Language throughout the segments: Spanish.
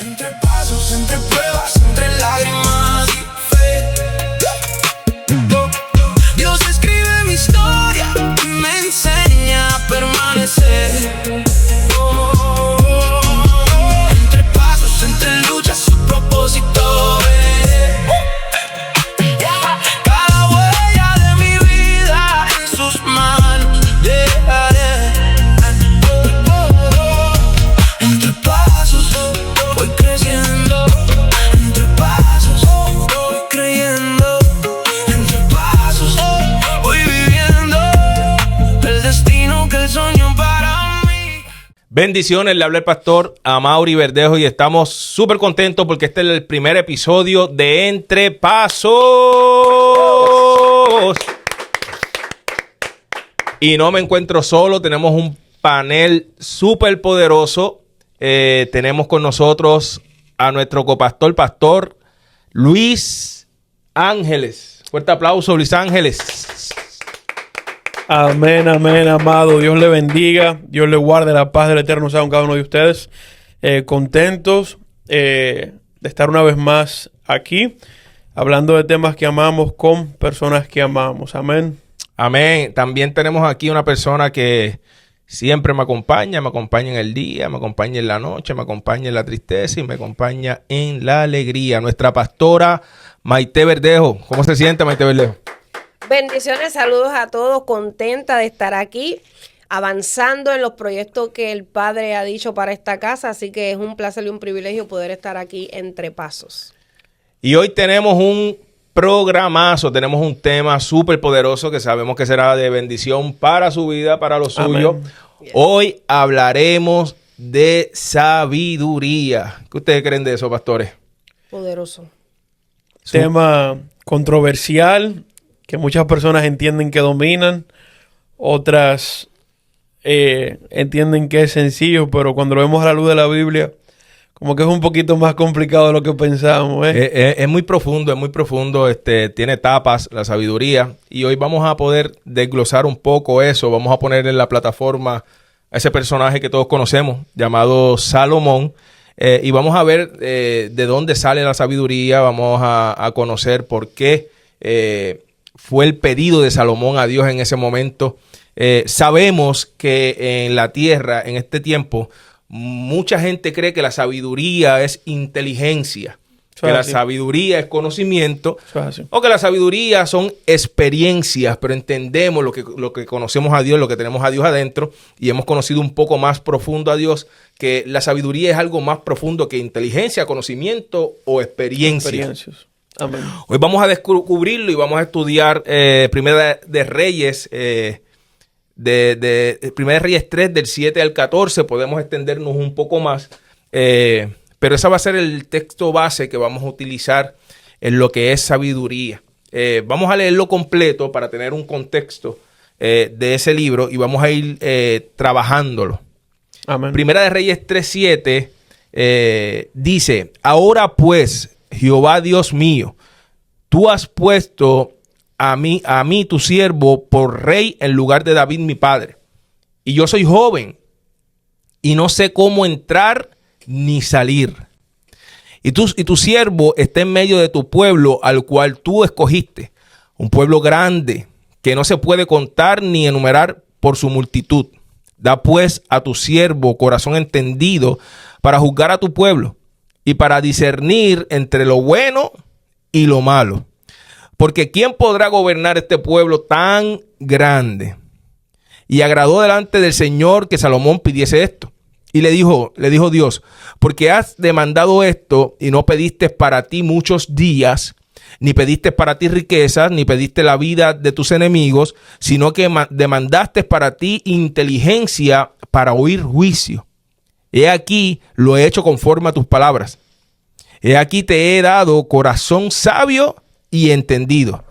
Entre pasos, entre pruebas, entre lágrimas y fe. Dios escribe mi historia y me enseña a permanecer. Entre pasos, entre luchas, su propósito es. Cada huella de mi vida en sus manos dejaré. Entre pasos voy creciendo, entre pasos voy creyendo, entre pasos voy viviendo el destino que él soñó para mí. Bendiciones, le habla el pastor Amaury Verdejo y estamos súper contentos porque este es el primer episodio de Entre Pasos. Y no me encuentro solo, tenemos un panel súper poderoso. Tenemos con nosotros a nuestro copastor, pastor Luis Ángeles. Fuerte aplauso, Luis Ángeles. Amén, amén, amado. Dios le bendiga. Dios le guarde, la paz del Eterno sea con cada uno de ustedes. Contentos de estar una vez más aquí, hablando de temas que amamos con personas que amamos. Amén. Amén. También tenemos aquí una persona que siempre me acompaña en el día, me acompaña en la noche, me acompaña en la tristeza y me acompaña en la alegría. Nuestra pastora Maite Verdejo. ¿Cómo se siente, Maite Verdejo? Bendiciones, saludos a todos, contenta de estar aquí, avanzando en los proyectos que el Padre ha dicho para esta casa, así que es un placer y un privilegio poder estar aquí entre pasos. Y hoy tenemos un programazo, tenemos un tema súper poderoso que sabemos que será de bendición para su vida, para lo suyo. Yes. Hoy hablaremos de sabiduría. ¿Qué ustedes creen de eso, pastores? Poderoso. Tema controversial que muchas personas entienden que dominan, otras entienden que es sencillo, pero cuando lo vemos a la luz de la Biblia, como que es un poquito más complicado de lo que pensamos. Es muy profundo, tiene etapas la sabiduría y hoy vamos a poder desglosar un poco eso. Vamos a poner en la plataforma a ese personaje que todos conocemos llamado Salomón y vamos a ver de dónde sale la sabiduría. Vamos a conocer por qué fue el pedido de Salomón a Dios en ese momento. Sabemos que en la tierra, en este tiempo, mucha gente cree que la sabiduría es inteligencia, que la sabiduría es conocimiento, o que la sabiduría son experiencias, pero entendemos lo que conocemos a Dios, lo que tenemos a Dios adentro, y hemos conocido un poco más profundo a Dios, que la sabiduría es algo más profundo que inteligencia, conocimiento o experiencia. Amén. Hoy vamos a descubrirlo y vamos a estudiar Primera de Reyes, Primera de Reyes 3, del 7 al 14. Podemos extendernos un poco más, pero ese va a ser el texto base que vamos a utilizar en lo que es sabiduría. Vamos a leerlo completo para tener un contexto de ese libro y vamos a ir trabajándolo. Amén. Primera de Reyes 3:7 dice: Ahora pues, Jehová Dios mío, tú has puesto a mí tu siervo por rey en lugar de David mi padre. Y yo soy joven y no sé cómo entrar ni salir. Y tu siervo está en medio de tu pueblo al cual tú escogiste, un pueblo grande que no se puede contar ni enumerar por su multitud. Da pues a tu siervo corazón entendido para juzgar a tu pueblo y para discernir entre lo bueno y lo malo. Porque ¿quién podrá gobernar este pueblo tan grande? Y agradó delante del Señor que Salomón pidiese esto. Y le dijo Dios: porque has demandado esto y no pediste para ti muchos días, ni pediste para ti riquezas, ni pediste la vida de tus enemigos, sino que demandaste para ti inteligencia para oír juicio. He aquí, lo he hecho conforme a tus palabras. He aquí te he dado corazón sabio y entendido,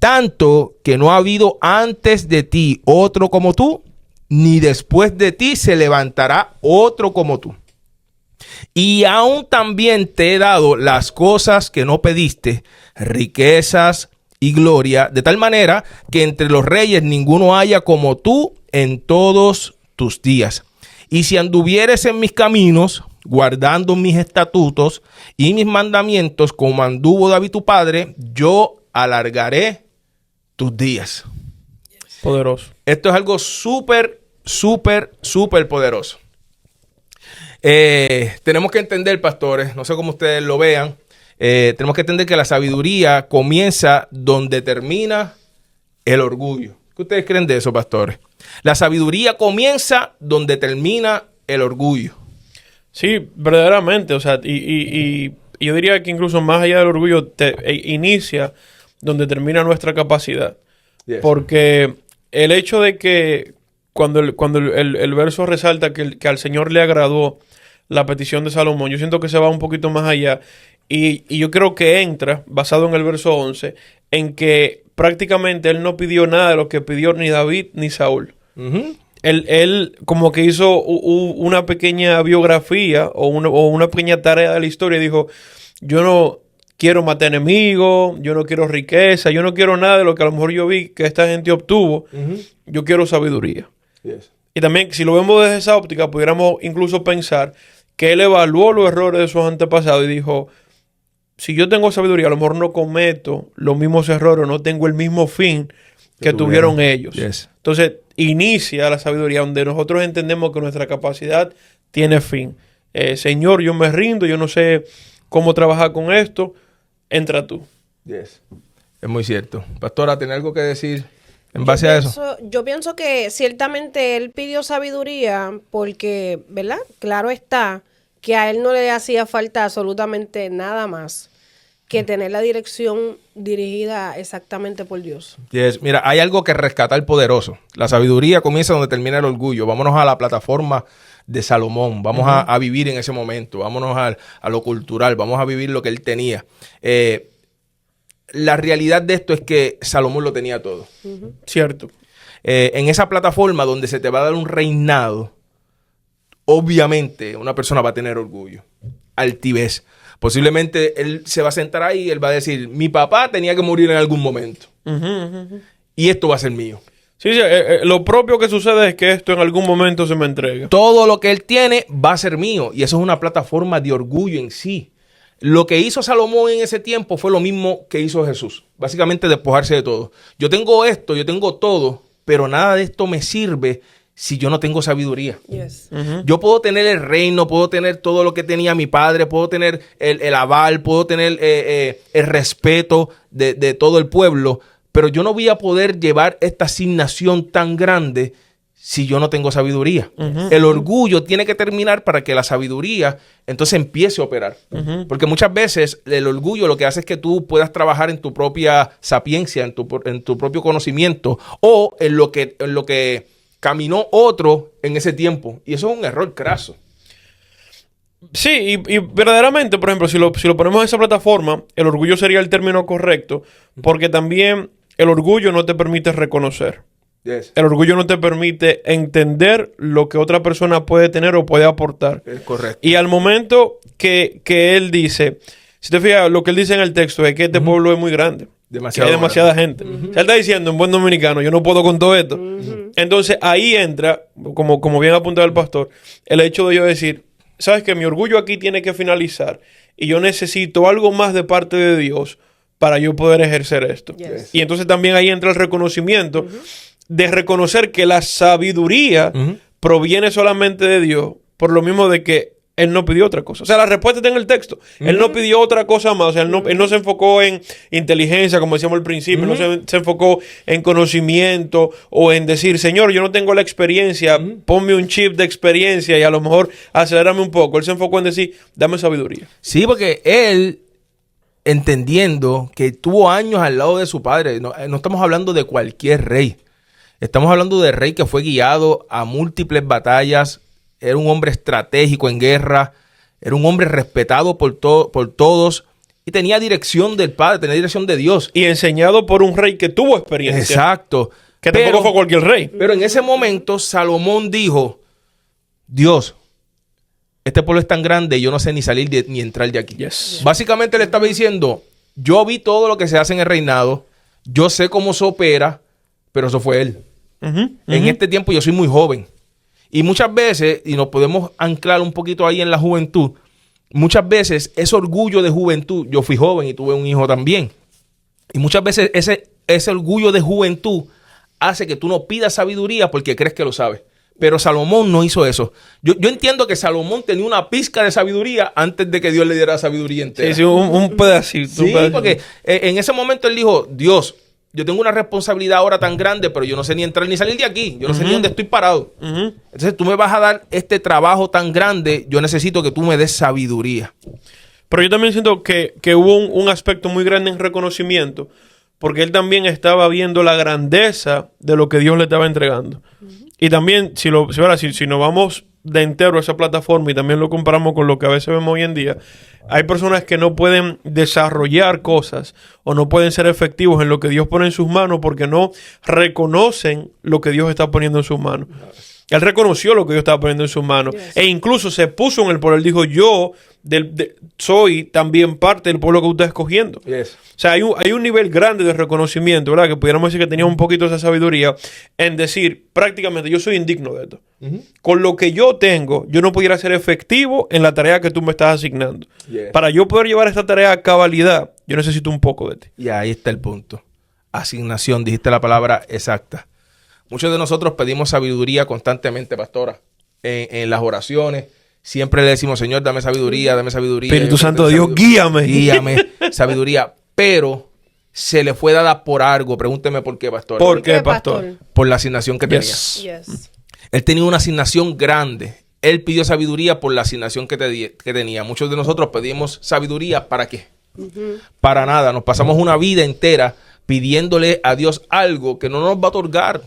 tanto que no ha habido antes de ti otro como tú, ni después de ti se levantará otro como tú. Y aún también te he dado las cosas que no pediste, riquezas y gloria, de tal manera que entre los reyes ninguno haya como tú en todos tus días. Y si anduvieres en mis caminos, guardando mis estatutos y mis mandamientos, como anduvo David tu padre, yo alargaré tus días. Poderoso. Esto es algo súper, súper, súper poderoso. Tenemos que entender, pastores, no sé cómo ustedes lo vean, tenemos que entender que la sabiduría comienza donde termina el orgullo. ¿Qué ustedes creen de eso, pastores? La sabiduría comienza donde termina el orgullo. Sí, verdaderamente. O sea, y yo diría que incluso más allá del orgullo, inicia donde termina nuestra capacidad. Yes. Porque el hecho de que cuando el verso resalta que al Señor le agradó la petición de Salomón, yo siento que se va un poquito más allá. Y yo creo que entra, basado en el verso 11, en que prácticamente él no pidió nada de lo que pidió ni David ni Saúl. Uh-huh. Él como que hizo una pequeña biografía o una pequeña tarea de la historia y dijo, yo no quiero matar enemigos, yo no quiero riqueza, yo no quiero nada de lo que a lo mejor yo vi que esta gente obtuvo, yo quiero sabiduría. Yes. Y también, si lo vemos desde esa óptica, pudiéramos incluso pensar que él evaluó los errores de sus antepasados y dijo, si yo tengo sabiduría, a lo mejor no cometo los mismos errores, no tengo el mismo fin que tuvieron ellos. Yes. Entonces, inicia la sabiduría donde nosotros entendemos que nuestra capacidad tiene fin. Señor, yo me rindo, yo no sé cómo trabajar con esto, entra tú. Yes. Es muy cierto. Pastora, ¿tiene algo que decir en base a eso? Yo pienso que ciertamente él pidió sabiduría porque, ¿verdad? Claro está que a él no le hacía falta absolutamente nada más que tener la dirección dirigida exactamente por Dios. Yes. Mira, hay algo que rescatar poderoso. La sabiduría comienza donde termina el orgullo. Vámonos a la plataforma de Salomón. Vamos a vivir en ese momento. Vámonos a lo cultural. Vamos a vivir lo que él tenía. La realidad de esto es que Salomón lo tenía todo. Cierto. En esa plataforma donde se te va a dar un reinado, obviamente una persona va a tener orgullo, altivez. Posiblemente él se va a sentar ahí y él va a decir, mi papá tenía que morir en algún momento. Y esto va a ser mío. Sí, lo propio que sucede es que esto en algún momento se me entrega. Todo lo que él tiene va a ser mío. Y eso es una plataforma de orgullo en sí. Lo que hizo Salomón en ese tiempo fue lo mismo que hizo Jesús. Básicamente despojarse de todo. Yo tengo esto, yo tengo todo, pero nada de esto me sirve si yo no tengo sabiduría. Yes. Yo puedo tener el reino, puedo tener todo lo que tenía mi padre, puedo tener el aval, puedo tener el respeto de todo el pueblo, pero yo no voy a poder llevar esta asignación tan grande si yo no tengo sabiduría. El orgullo tiene que terminar para que la sabiduría entonces empiece a operar. Porque muchas veces el orgullo lo que hace es que tú puedas trabajar en tu propia sapiencia, en tu propio conocimiento o en lo que caminó otro en ese tiempo. Y eso es un error craso. Sí, y verdaderamente, por ejemplo, si lo ponemos en esa plataforma, el orgullo sería el término correcto, porque también el orgullo no te permite reconocer. Yes. El orgullo no te permite entender lo que otra persona puede tener o puede aportar. Es correcto. Y al momento que él dice, si te fijas, lo que él dice en el texto es que este pueblo es muy grande. Que hay demasiada gente. O sea, él está diciendo en buen dominicano, yo no puedo con todo esto. Entonces ahí entra, como bien apuntaba el pastor, el hecho de yo decir, sabes que mi orgullo aquí tiene que finalizar y yo necesito algo más de parte de Dios para yo poder ejercer esto. Yes. Y entonces también ahí entra el reconocimiento de reconocer que la sabiduría proviene solamente de Dios, por lo mismo de que él no pidió otra cosa. O sea, la respuesta está en el texto. Él no pidió otra cosa más. O sea, él no se enfocó en inteligencia, como decíamos al principio. No se enfocó en conocimiento o en decir, Señor, yo no tengo la experiencia. Ponme un chip de experiencia y a lo mejor acelérame un poco. Él se enfocó en decir, dame sabiduría. Sí, porque él, entendiendo que tuvo años al lado de su padre, no estamos hablando de cualquier rey. Estamos hablando de rey que fue guiado a múltiples batallas. Era un hombre estratégico en guerra. Era un hombre respetado por todos. Y tenía dirección del Padre, tenía dirección de Dios. Y enseñado por un rey que tuvo experiencia. Exacto. Que tampoco fue cualquier rey. Pero en ese momento Salomón dijo, Dios, este pueblo es tan grande, yo no sé ni salir ni entrar de aquí. Yes. Básicamente le estaba diciendo, yo vi todo lo que se hace en el reinado, yo sé cómo se opera, pero eso fue él. En este tiempo yo soy muy joven. Y muchas veces, y nos podemos anclar un poquito ahí en la juventud, muchas veces ese orgullo de juventud, yo fui joven y tuve un hijo también, y muchas veces ese orgullo de juventud hace que tú no pidas sabiduría porque crees que lo sabes. Pero Salomón no hizo eso. Yo entiendo que Salomón tenía una pizca de sabiduría antes de que Dios le diera sabiduría entera. Sí, un pedacito. Sí, un pedacito. porque en ese momento él dijo, Dios, yo tengo una responsabilidad ahora tan grande, pero yo no sé ni entrar ni salir de aquí. Yo no sé ni dónde estoy parado. Entonces tú me vas a dar este trabajo tan grande, yo necesito que tú me des sabiduría. Pero yo también siento que hubo un aspecto muy grande en reconocimiento, porque él también estaba viendo la grandeza de lo que Dios le estaba entregando. Y también, si nos vamos de entero a esa plataforma y también lo comparamos con lo que a veces vemos hoy en día, hay personas que no pueden desarrollar cosas o no pueden ser efectivos en lo que Dios pone en sus manos porque no reconocen lo que Dios está poniendo en sus manos. Él reconoció lo que Dios estaba poniendo en sus manos. Yes. E incluso se puso en el pueblo. Él dijo, yo soy también parte del pueblo que usted está escogiendo. Yes. O sea, hay un nivel grande de reconocimiento, ¿verdad? Que pudiéramos decir que tenía un poquito esa sabiduría en decir, prácticamente, yo soy indigno de esto. Con lo que yo tengo, yo no pudiera ser efectivo en la tarea que tú me estás asignando. Yes. Para yo poder llevar esta tarea a cabalidad, yo necesito un poco de ti. Y ahí está el punto. Asignación, dijiste la palabra exacta. Muchos de nosotros pedimos sabiduría constantemente, pastora, en las oraciones. Siempre le decimos, Señor, dame sabiduría, dame sabiduría. Espíritu Santo de Dios, guíame. Guíame, sabiduría. Pero se le fue dada por algo. Pregúnteme por qué, pastor. ¿Por qué, pastor? Por la asignación que tenía. Yes. Él tenía una asignación grande. Él pidió sabiduría por la asignación que tenía. Muchos de nosotros pedimos sabiduría, ¿para qué? Para nada. Nos pasamos una vida entera pidiéndole a Dios algo que no nos va a otorgar.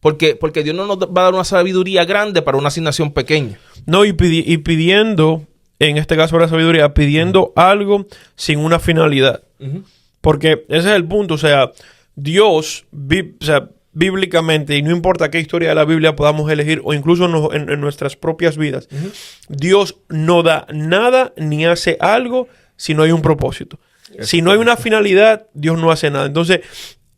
Porque Dios no nos va a dar una sabiduría grande para una asignación pequeña. No, y pidiendo, en este caso la sabiduría, pidiendo algo sin una finalidad. Porque ese es el punto. O sea, Dios, bíblicamente, y no importa qué historia de la Biblia podamos elegir, o incluso en nuestras propias vidas, Dios no da nada ni hace algo si no hay un propósito. Si no hay una finalidad, Dios no hace nada. Entonces,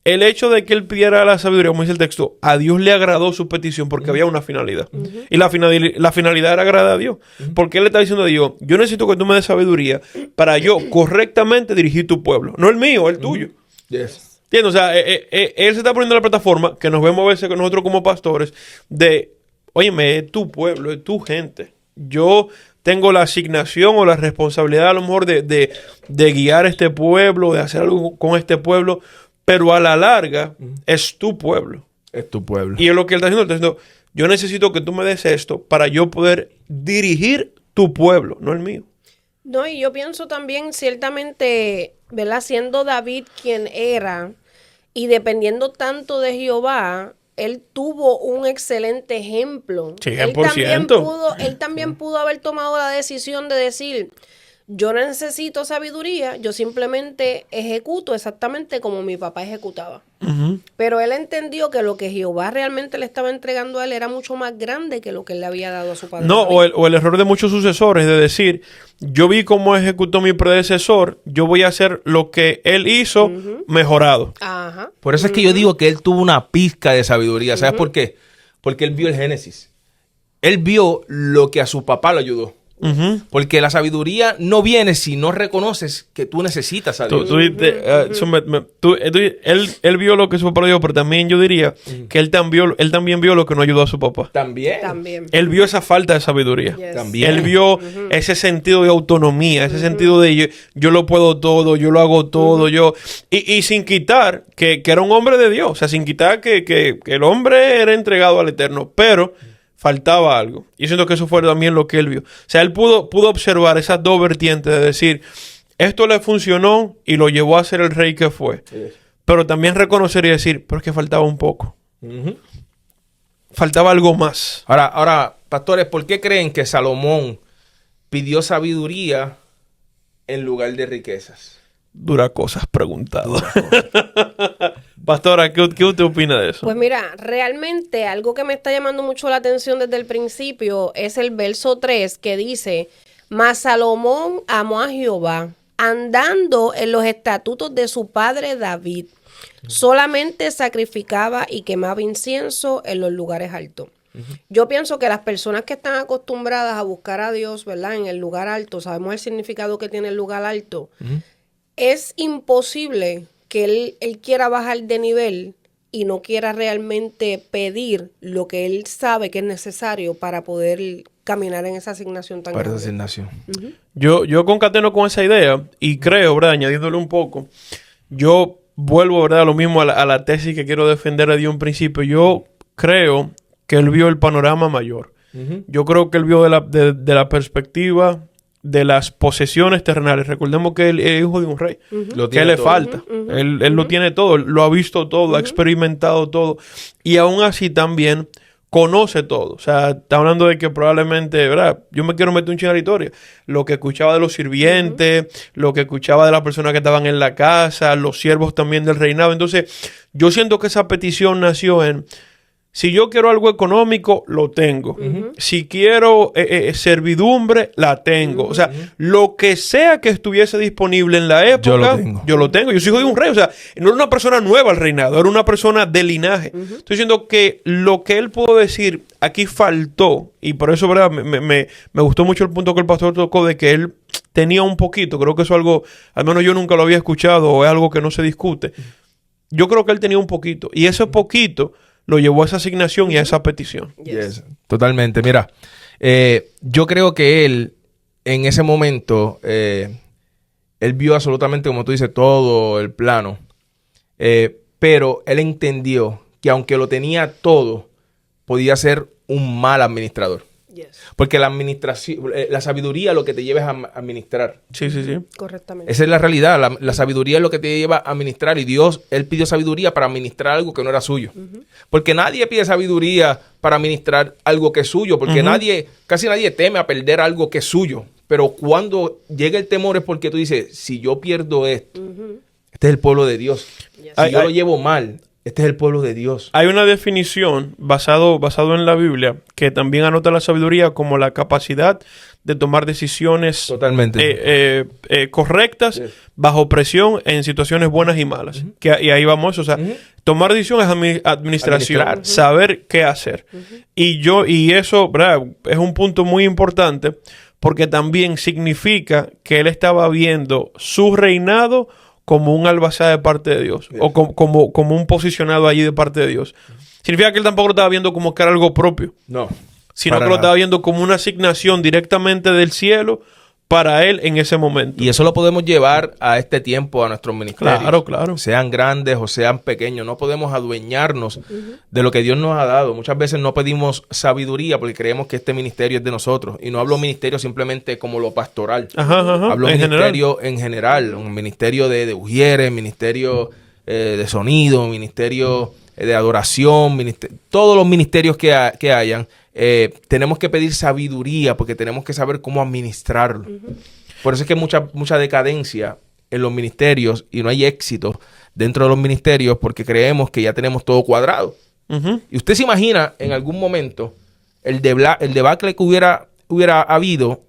el hecho de que él pidiera la sabiduría, como dice el texto, a Dios le agradó su petición porque había una finalidad. Y la finalidad era agradar a Dios. Porque él le está diciendo a Dios, yo necesito que tú me des sabiduría para yo correctamente dirigir tu pueblo. No el mío, el tuyo. Yes. ¿Entiendes? O sea, él se está poniendo en la plataforma que nos vemos a veces con nosotros como pastores de, óyeme, es tu pueblo, es tu gente. Yo tengo la asignación o la responsabilidad a lo mejor de guiar este pueblo, de hacer algo con este pueblo. Pero a la larga, es tu pueblo. Es tu pueblo. Y es lo que él está diciendo. Yo necesito que tú me des esto para yo poder dirigir tu pueblo, no el mío. No, y yo pienso también, ciertamente, ¿verdad? Siendo David quien era y dependiendo tanto de Jehová, él tuvo un excelente ejemplo. 100%. Él también pudo haber tomado la decisión de decir, yo no necesito sabiduría, yo simplemente ejecuto exactamente como mi papá ejecutaba. Pero él entendió que lo que Jehová realmente le estaba entregando a él era mucho más grande que lo que él le había dado a su padre. No, o el error de muchos sucesores de decir, yo vi cómo ejecutó mi predecesor, yo voy a hacer lo que él hizo mejorado. Ajá. Por eso es que yo digo que él tuvo una pizca de sabiduría. ¿Sabes por qué? Porque él vio el Génesis. Él vio lo que a su papá le ayudó. Porque la sabiduría no viene si no reconoces que tú necesitas a Dios. Él vio lo que su papá le dio, pero también yo diría que él también vio lo que no ayudó a su papá. También. Él vio esa falta de sabiduría. Yes. También. Él vio ese sentido de autonomía, ese sentido de yo lo puedo todo, yo lo hago todo, y sin quitar que era un hombre de Dios, o sea, sin quitar que el hombre era entregado al Eterno, pero faltaba algo. Y siento que eso fue también lo que él vio. O sea, él pudo observar esas dos vertientes de decir, esto le funcionó y lo llevó a ser el rey que fue. Yes. Pero también reconocer y decir, pero es que faltaba un poco. Faltaba algo más. Ahora, pastores, ¿por qué creen que Salomón pidió sabiduría en lugar de riquezas? Dura cosas preguntado. Pastora, ¿qué usted opina de eso? Pues mira, realmente algo que me está llamando mucho la atención desde el principio es el verso 3 que dice, mas Salomón amó a Jehová, andando en los estatutos de su padre David. Solamente sacrificaba y quemaba incienso en los lugares altos. Yo pienso que las personas que están acostumbradas a buscar a Dios, ¿verdad? En el lugar alto, sabemos el significado que tiene el lugar alto, es imposible que él quiera bajar de nivel y no quiera realmente pedir lo que él sabe que es necesario para poder caminar en esa asignación tan Para esa grande. asignación. Yo concateno con esa idea y creo, ¿verdad? Añadiéndole un poco, yo vuelvo, ¿verdad? A lo mismo a la tesis que quiero defender de un principio. Yo creo que él vio el panorama mayor. Yo creo que él vio de la perspectiva de las posesiones terrenales. Recordemos que él es hijo de un rey. Lo ¿Qué tiene le todo. falta? Él lo tiene todo, lo ha visto todo, ha experimentado todo. Y aún así también conoce todo. O sea, está hablando de que probablemente, ¿verdad? Yo me quiero meter un chingo en la historia. Lo que escuchaba de los sirvientes, lo que escuchaba de las personas que estaban en la casa, los siervos también del reinado. Entonces, yo siento que esa petición nació en... Si yo quiero algo económico, lo tengo. Si quiero servidumbre, la tengo. O sea, lo que sea que estuviese disponible en la época, yo lo tengo. Yo soy hijo de un rey. O sea, no era una persona nueva al reinado, era una persona de linaje. Estoy diciendo que lo que él pudo decir aquí faltó. Y por eso, ¿verdad? Me gustó mucho el punto que el pastor tocó de que él tenía un poquito. Creo que eso es algo, al menos yo nunca lo había escuchado, o es algo que no se discute. Yo creo que él tenía un poquito. Y ese poquito lo llevó a esa asignación y a esa petición. Yes. Totalmente. Mira, yo creo que él, en ese momento, él vio absolutamente, como tú dices, todo el plano. Pero él entendió que aunque lo tenía todo, podía ser un mal administrador. Yes. Porque la administración, la sabiduría lo que te lleva es a administrar. Sí, sí, sí. Correctamente. Esa es la realidad. La sabiduría es lo que te lleva a administrar. Y Dios, él pidió sabiduría para administrar algo que no era suyo. Porque nadie pide sabiduría para administrar algo que es suyo. Porque casi nadie teme a perder algo que es suyo. Pero cuando llega el temor es porque tú dices, si yo pierdo esto, este es el pueblo de Dios. Yes. Si yo lo llevo mal, este es el pueblo de Dios. Hay una definición basado en la Biblia que también anota la sabiduría como la capacidad de tomar decisiones Totalmente. correctas bajo presión en situaciones buenas y malas. Y ahí vamos. O sea, tomar decisiones es administración, Administrar. saber qué hacer. Y eso, ¿verdad? Es un punto muy importante porque también significa que él estaba viendo su reinado como un albacea de parte de Dios, o como un posicionado allí de parte de Dios. Significa que él tampoco lo estaba viendo como que era algo propio, No. sino para que lo nada. estaba viendo como una asignación directamente del cielo para él en ese momento. Y eso lo podemos llevar a este tiempo, a nuestros ministerios. Claro, claro. Sean grandes o sean pequeños. No podemos adueñarnos de lo que Dios nos ha dado. Muchas veces no pedimos sabiduría porque creemos que este ministerio es de nosotros. Y no hablo ministerio simplemente como lo pastoral. Ajá. Hablo En ministerio en general. Un ministerio de ujieres, ministerio de sonido, ministerio de adoración, todos los ministerios que hayan. Tenemos que pedir sabiduría porque tenemos que saber cómo administrarlo. Por eso es que hay mucha decadencia en los ministerios y no hay éxito dentro de los ministerios porque creemos que ya tenemos todo cuadrado. Y usted se imagina en algún momento el debacle que hubiera habido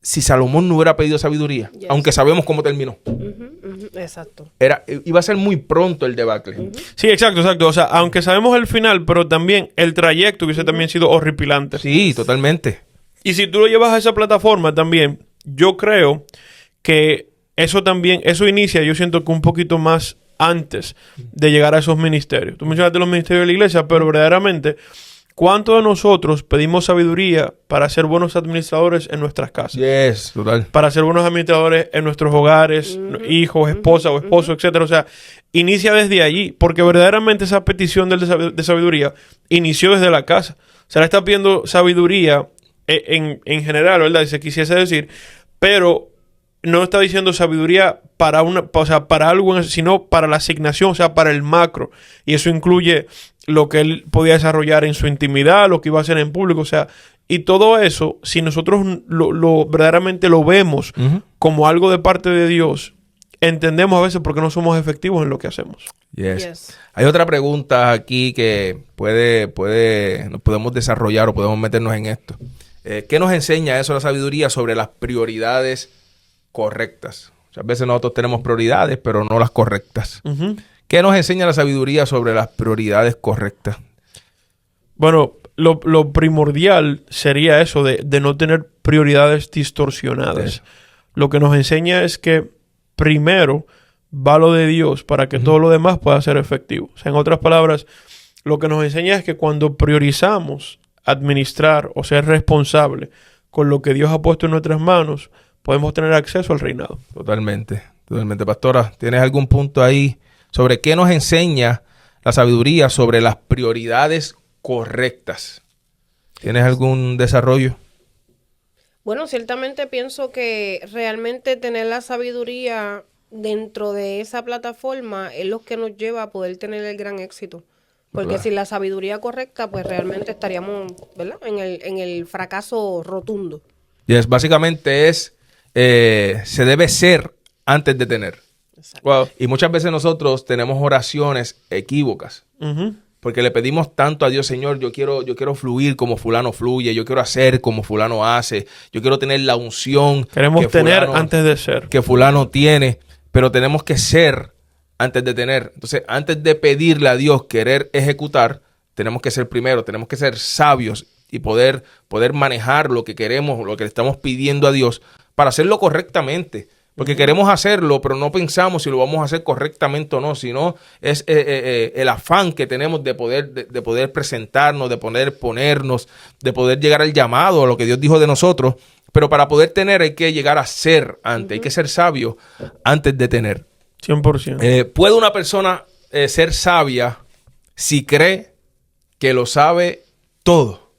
si Salomón no hubiera pedido sabiduría, Yes. aunque sabemos cómo terminó. Exacto. Iba a ser muy pronto el debacle. Sí, exacto. O sea, aunque sabemos el final, pero también el trayecto hubiese también sido horripilante. Sí, totalmente. Y si tú lo llevas a esa plataforma también, yo creo que eso inicia, yo siento que un poquito más antes de llegar a esos ministerios. Tú mencionaste los ministerios de la iglesia, pero verdaderamente, ¿cuántos de nosotros pedimos sabiduría para ser buenos administradores en nuestras casas? Yes, total. Para ser buenos administradores en nuestros hogares, hijos, esposa o esposo, etcétera. O sea, inicia desde allí, porque verdaderamente esa petición de sabiduría inició desde la casa. Se le está pidiendo sabiduría en general, ¿verdad? Si se quisiese decir, pero no está diciendo sabiduría para algo, sino para la asignación, o sea, para el macro. Y eso incluye lo que él podía desarrollar en su intimidad, lo que iba a hacer en público, o sea, y todo eso, si nosotros verdaderamente lo vemos como algo de parte de Dios, entendemos a veces por qué no somos efectivos en lo que hacemos. Yes. Yes. Hay otra pregunta aquí que nos podemos desarrollar o podemos meternos en esto. ¿Qué nos enseña eso la sabiduría sobre las prioridades correctas? Muchas veces nosotros tenemos prioridades, pero no las correctas. ¿Qué nos enseña la sabiduría sobre las prioridades correctas? Bueno, lo primordial sería eso de no tener prioridades distorsionadas. Sí. Lo que nos enseña es que primero va lo de Dios para que todo lo demás pueda ser efectivo. O sea, en otras palabras, lo que nos enseña es que cuando priorizamos administrar o ser responsable con lo que Dios ha puesto en nuestras manos, podemos tener acceso al reinado. Totalmente, totalmente. Pastora, ¿tienes algún punto ahí sobre qué nos enseña la sabiduría sobre las prioridades correctas? ¿Tienes algún desarrollo? Bueno, ciertamente pienso que realmente tener la sabiduría dentro de esa plataforma es lo que nos lleva a poder tener el gran éxito. Porque ¿Verdad? sin la sabiduría correcta, pues realmente estaríamos, ¿verdad?, en el fracaso rotundo. Y básicamente se debe ser antes de tener. Wow. Y muchas veces nosotros tenemos oraciones equívocas. Ujú. Porque le pedimos tanto a Dios, Señor, yo quiero fluir como fulano fluye, yo quiero hacer como fulano hace, yo quiero tener la unción Queremos que tener fulano- antes de ser. que fulano tiene, pero tenemos que ser antes de tener. Entonces, antes de pedirle a Dios querer ejecutar, tenemos que ser primero, tenemos que ser sabios y poder manejar lo que queremos, lo que le estamos pidiendo a Dios para hacerlo correctamente. Porque queremos hacerlo, pero no pensamos si lo vamos a hacer correctamente o no, sino es el afán que tenemos de poder presentarnos, de poder ponernos, de poder llegar al llamado, a lo que Dios dijo de nosotros. Pero para poder tener hay que llegar a ser antes, hay que ser sabio antes de tener. 100%. ¿Puede una persona ser sabia si cree que lo sabe todo?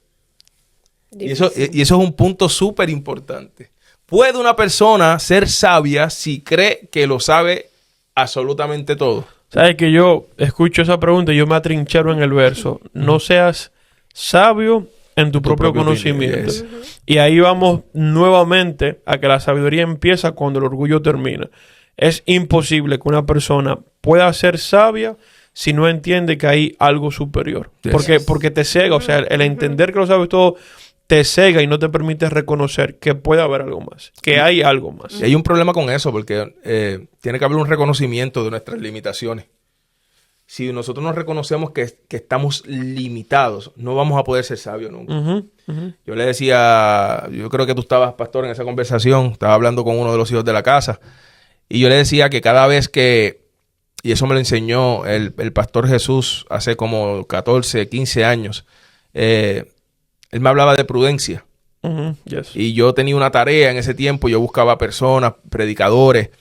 Y eso es un punto súper importante. ¿Puede una persona ser sabia si cree que lo sabe absolutamente todo? Sabes que yo escucho esa pregunta y yo me atrinchero en el verso. No seas sabio en tu propio conocimiento. Yes. Y ahí vamos nuevamente a que la sabiduría empieza cuando el orgullo termina. Es imposible que una persona pueda ser sabia si no entiende que hay algo superior. Yes. Porque te cega. O sea, el entender que lo sabes todo te cega y no te permite reconocer que puede haber algo más, que hay algo más. Y hay un problema con eso porque tiene que haber un reconocimiento de nuestras limitaciones. Si nosotros nos reconocemos que estamos limitados, no vamos a poder ser sabios nunca. Ujú, ujú. Yo le decía, yo creo que tú estabas, pastor, en esa conversación, estaba hablando con uno de los hijos de la casa, y yo le decía que cada vez y eso me lo enseñó el pastor Jesús hace como 14, 15 años, él me hablaba de prudencia. Ujú, yes. Y yo tenía una tarea en ese tiempo, yo buscaba personas, predicadores,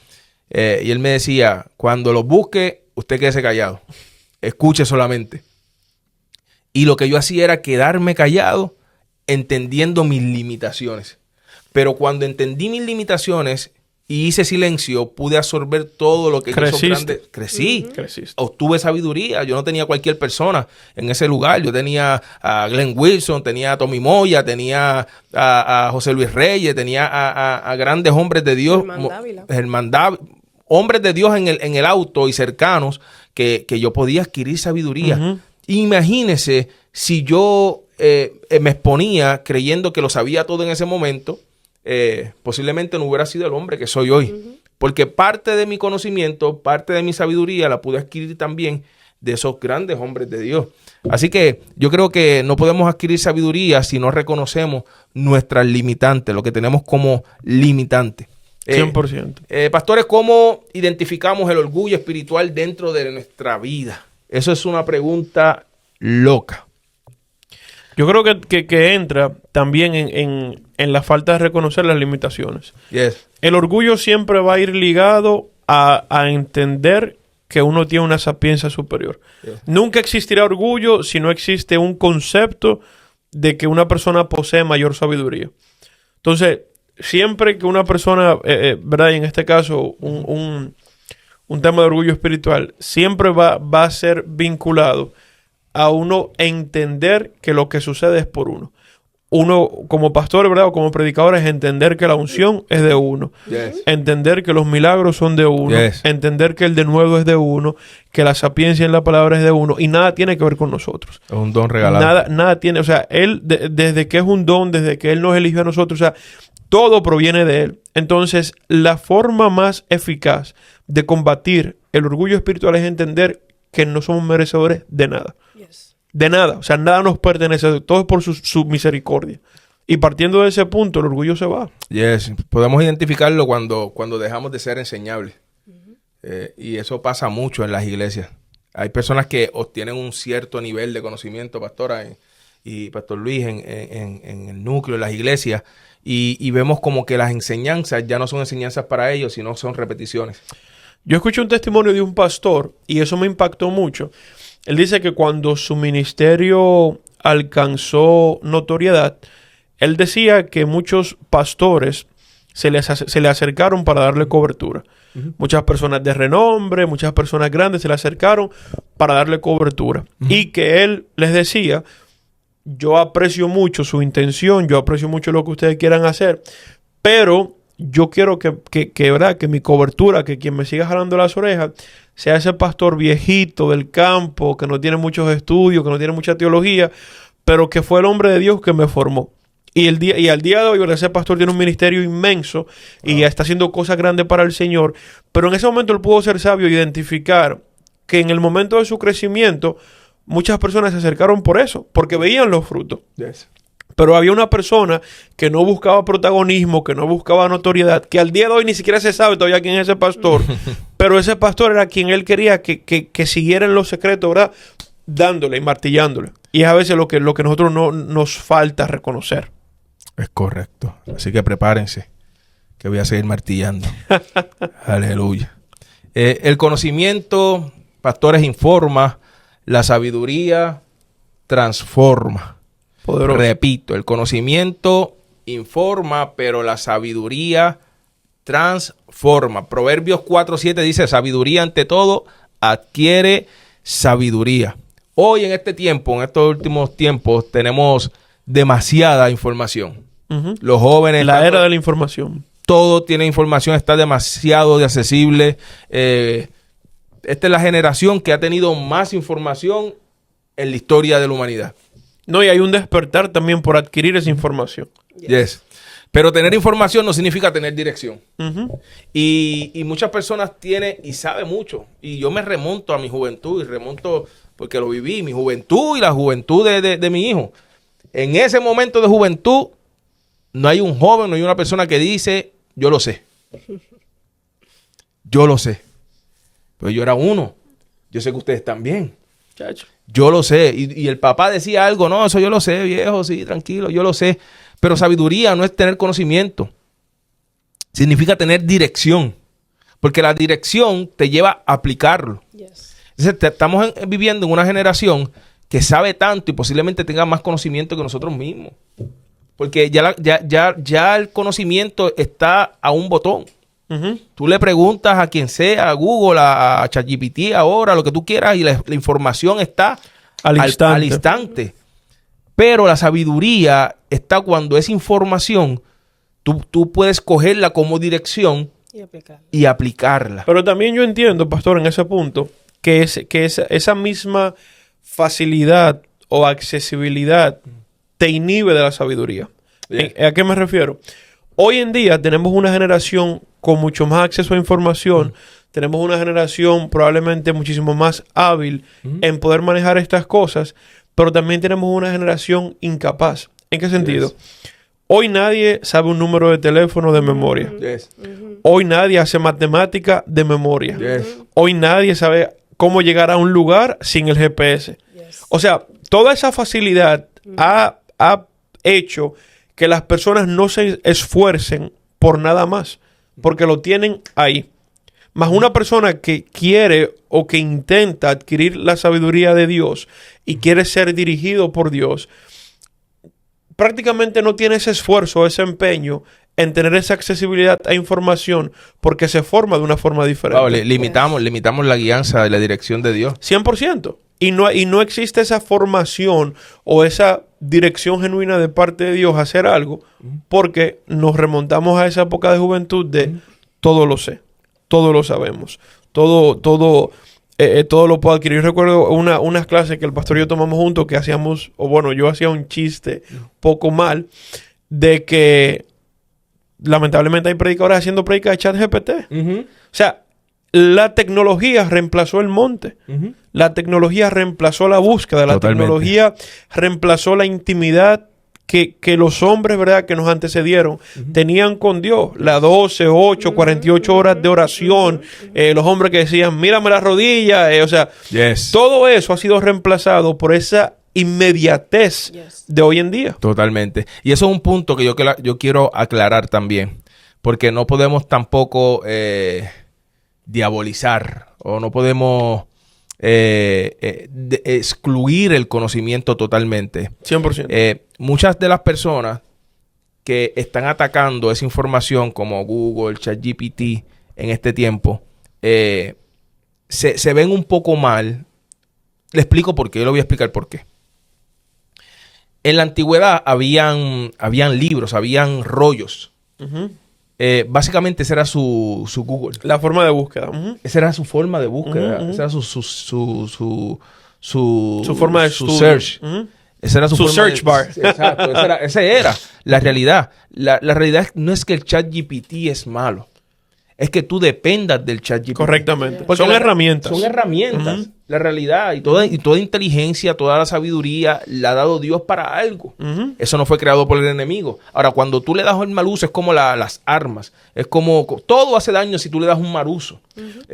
y él me decía, cuando los busque, usted quédese callado, escuche solamente. Y lo que yo hacía era quedarme callado, entendiendo mis limitaciones. Pero cuando entendí mis limitaciones y hice silencio, pude absorber todo lo que hizo Creciste. grande. Crecí. Creciste. Obtuve sabiduría. Yo no tenía cualquier persona en ese lugar. Yo tenía a Glenn Wilson, tenía a Tommy Moya, tenía a José Luis Reyes, tenía a grandes hombres de Dios. Germán Dávila. Hombres de Dios en el auto y cercanos que yo podía adquirir sabiduría. Ujú. Imagínese si yo me exponía creyendo que lo sabía todo en ese momento, posiblemente no hubiera sido el hombre que soy hoy. Porque parte de mi conocimiento, parte de mi sabiduría la pude adquirir también de esos grandes hombres de Dios. Así que yo creo que no podemos adquirir sabiduría si no reconocemos nuestras limitantes, lo que tenemos como limitante. 100%. Pastores, ¿cómo identificamos el orgullo espiritual dentro de nuestra vida? Eso es una pregunta loca. Yo creo que entra también en la falta de reconocer las limitaciones. Yes. El orgullo siempre va a ir ligado a entender que uno tiene una sapiencia superior. Yeah. Nunca existirá orgullo si no existe un concepto de que una persona posee mayor sabiduría. Entonces, siempre que una persona, ¿verdad? Y en este caso, un tema de orgullo espiritual, siempre va a ser vinculado a uno entender que lo que sucede es por uno. Uno, como pastor, ¿verdad? O como predicador, es entender que la unción es de uno. Yes. Entender que los milagros son de uno. Yes. Entender que el denuedo es de uno. Que la sapiencia en la palabra es de uno. Y nada tiene que ver con nosotros. Es un don regalado. Nada tiene, o sea, él, desde que es un don, desde que él nos eligió a nosotros, o sea, todo proviene de él. Entonces, la forma más eficaz de combatir el orgullo espiritual es entender que no somos merecedores de nada. Yes. De nada. O sea, nada nos pertenece. Todo es por su misericordia. Y partiendo de ese punto, el orgullo se va. Yes. Podemos identificarlo cuando dejamos de ser enseñables. Y eso pasa mucho en las iglesias. Hay personas que obtienen un cierto nivel de conocimiento, pastora y pastor Luis, en el núcleo, en las iglesias, y vemos como que las enseñanzas ya no son enseñanzas para ellos, sino son repeticiones. Yo escuché un testimonio de un pastor y eso me impactó mucho. Él dice que cuando su ministerio alcanzó notoriedad, él decía que muchos pastores se le acercaron para darle cobertura. Muchas personas de renombre, muchas personas grandes se le acercaron para darle cobertura. Y que él les decía, yo aprecio mucho su intención, yo aprecio mucho lo que ustedes quieran hacer, pero yo quiero ¿verdad? Que mi cobertura, que quien me siga jalando las orejas, sea ese pastor viejito del campo, que no tiene muchos estudios, que no tiene mucha teología, pero que fue el hombre de Dios que me formó. Y al día de hoy, ese pastor tiene un ministerio inmenso y está haciendo cosas grandes para el Señor. Pero en ese momento él pudo ser sabio e identificar que en el momento de su crecimiento, muchas personas se acercaron por eso, porque veían los frutos. Yes. Pero había una persona que no buscaba protagonismo, que no buscaba notoriedad, que al día de hoy ni siquiera se sabe todavía quién es ese pastor. Pero ese pastor era quien él quería que siguiera en los secretos, ¿verdad? Dándole y martillándole. Y es a veces lo que nosotros no nos falta reconocer. Es correcto. Así que prepárense, que voy a seguir martillando. Aleluya. El conocimiento, pastores, informa. La sabiduría transforma. Poderoso. Repito, el conocimiento informa, pero la sabiduría transforma. Proverbios 4:7 dice, sabiduría ante todo adquiere sabiduría. Hoy en este tiempo, en estos últimos tiempos, tenemos demasiada información. Los jóvenes... La era de la información. Todo tiene información, está demasiado de accesible. Esta es la generación que ha tenido más información en la historia de la humanidad. No, y hay un despertar también por adquirir esa información. Yes. Pero tener información no significa tener dirección. Y muchas personas tienen y saben mucho. Y yo me remonto a mi juventud y remonto porque lo viví, mi juventud y la juventud de mi hijo. En ese momento de juventud, no hay un joven, no hay una persona que dice, yo lo sé. Yo lo sé. Pero yo era uno. Yo sé que ustedes también. Chacho. Yo lo sé. Y el papá decía algo, no, eso yo lo sé, viejo, sí, tranquilo, yo lo sé. Pero sabiduría no es tener conocimiento. Significa tener dirección. Porque la dirección te lleva a aplicarlo. Yes. Entonces, estamos viviendo en una generación que sabe tanto y posiblemente tenga más conocimiento que nosotros mismos. Porque ya el conocimiento está a un botón. Tú le preguntas a quien sea, a Google, a ChatGPT ahora, lo que tú quieras, y la información está al instante. Pero la sabiduría está cuando esa información, tú puedes cogerla como dirección y aplicarla. Pero también yo entiendo, pastor, en ese punto, que esa misma facilidad o accesibilidad te inhibe de la sabiduría. Yeah. ¿A qué me refiero? Hoy en día tenemos una generación con mucho más acceso a información, tenemos una generación probablemente muchísimo más hábil en poder manejar estas cosas, pero también tenemos una generación incapaz. ¿En qué sentido? Yes. Hoy nadie sabe un número de teléfono de memoria. Yes. Hoy nadie hace matemática de memoria. Yes. Hoy nadie sabe cómo llegar a un lugar sin el GPS. Yes. O sea, toda esa facilidad ha hecho que las personas no se esfuercen por nada más, porque lo tienen ahí. Más una persona que quiere o que intenta adquirir la sabiduría de Dios y quiere ser dirigido por Dios, prácticamente no tiene ese esfuerzo, ese empeño en tener esa accesibilidad a información porque se forma de una forma diferente. Wow, limitamos la guianza de la dirección de Dios. 100%. Y no existe esa formación o esa dirección genuina de parte de Dios a hacer algo porque nos remontamos a esa época de juventud de todo lo sé, todo lo sabemos, todo lo puedo adquirir. Yo recuerdo unas clases que el pastor y yo tomamos juntos que hacíamos, o bueno, yo hacía un chiste poco mal de que lamentablemente hay predicadores haciendo prédicas de ChatGPT. O sea, la tecnología reemplazó el monte. La tecnología reemplazó la búsqueda. La Totalmente. tecnología reemplazó la intimidad que los hombres, ¿verdad?, que nos antecedieron tenían con Dios. Las 12, 8, 48 horas de oración. Los hombres que decían, mírame las rodillas. O sea, Yes. todo eso ha sido reemplazado por esa inmediatez Yes. de hoy en día. Totalmente. Y eso es un punto que yo quiero aclarar también. Porque no podemos tampoco diabolizar o no podemos excluir el conocimiento totalmente. 100%. Muchas de las personas que están atacando esa información como Google, ChatGPT en este tiempo, se ven un poco mal. Le explico por qué, yo le voy a explicar por qué. En la antigüedad habían libros, habían rollos. Básicamente ese era su Google. La forma de búsqueda. Esa era su forma de búsqueda. Esa era su forma de su estudio. search. Esa era su Su forma search bar. Sí, exacto. Esa era la realidad. La realidad no es que el ChatGPT es malo. Es que tú dependas del ChatGPT. Correctamente. Porque Son herramientas. Son herramientas. La realidad y toda inteligencia, toda la sabiduría la ha dado Dios para algo. Eso no fue creado por el enemigo. Ahora, cuando tú le das el mal uso, es como las armas. Es como todo hace daño si tú le das un mal uso.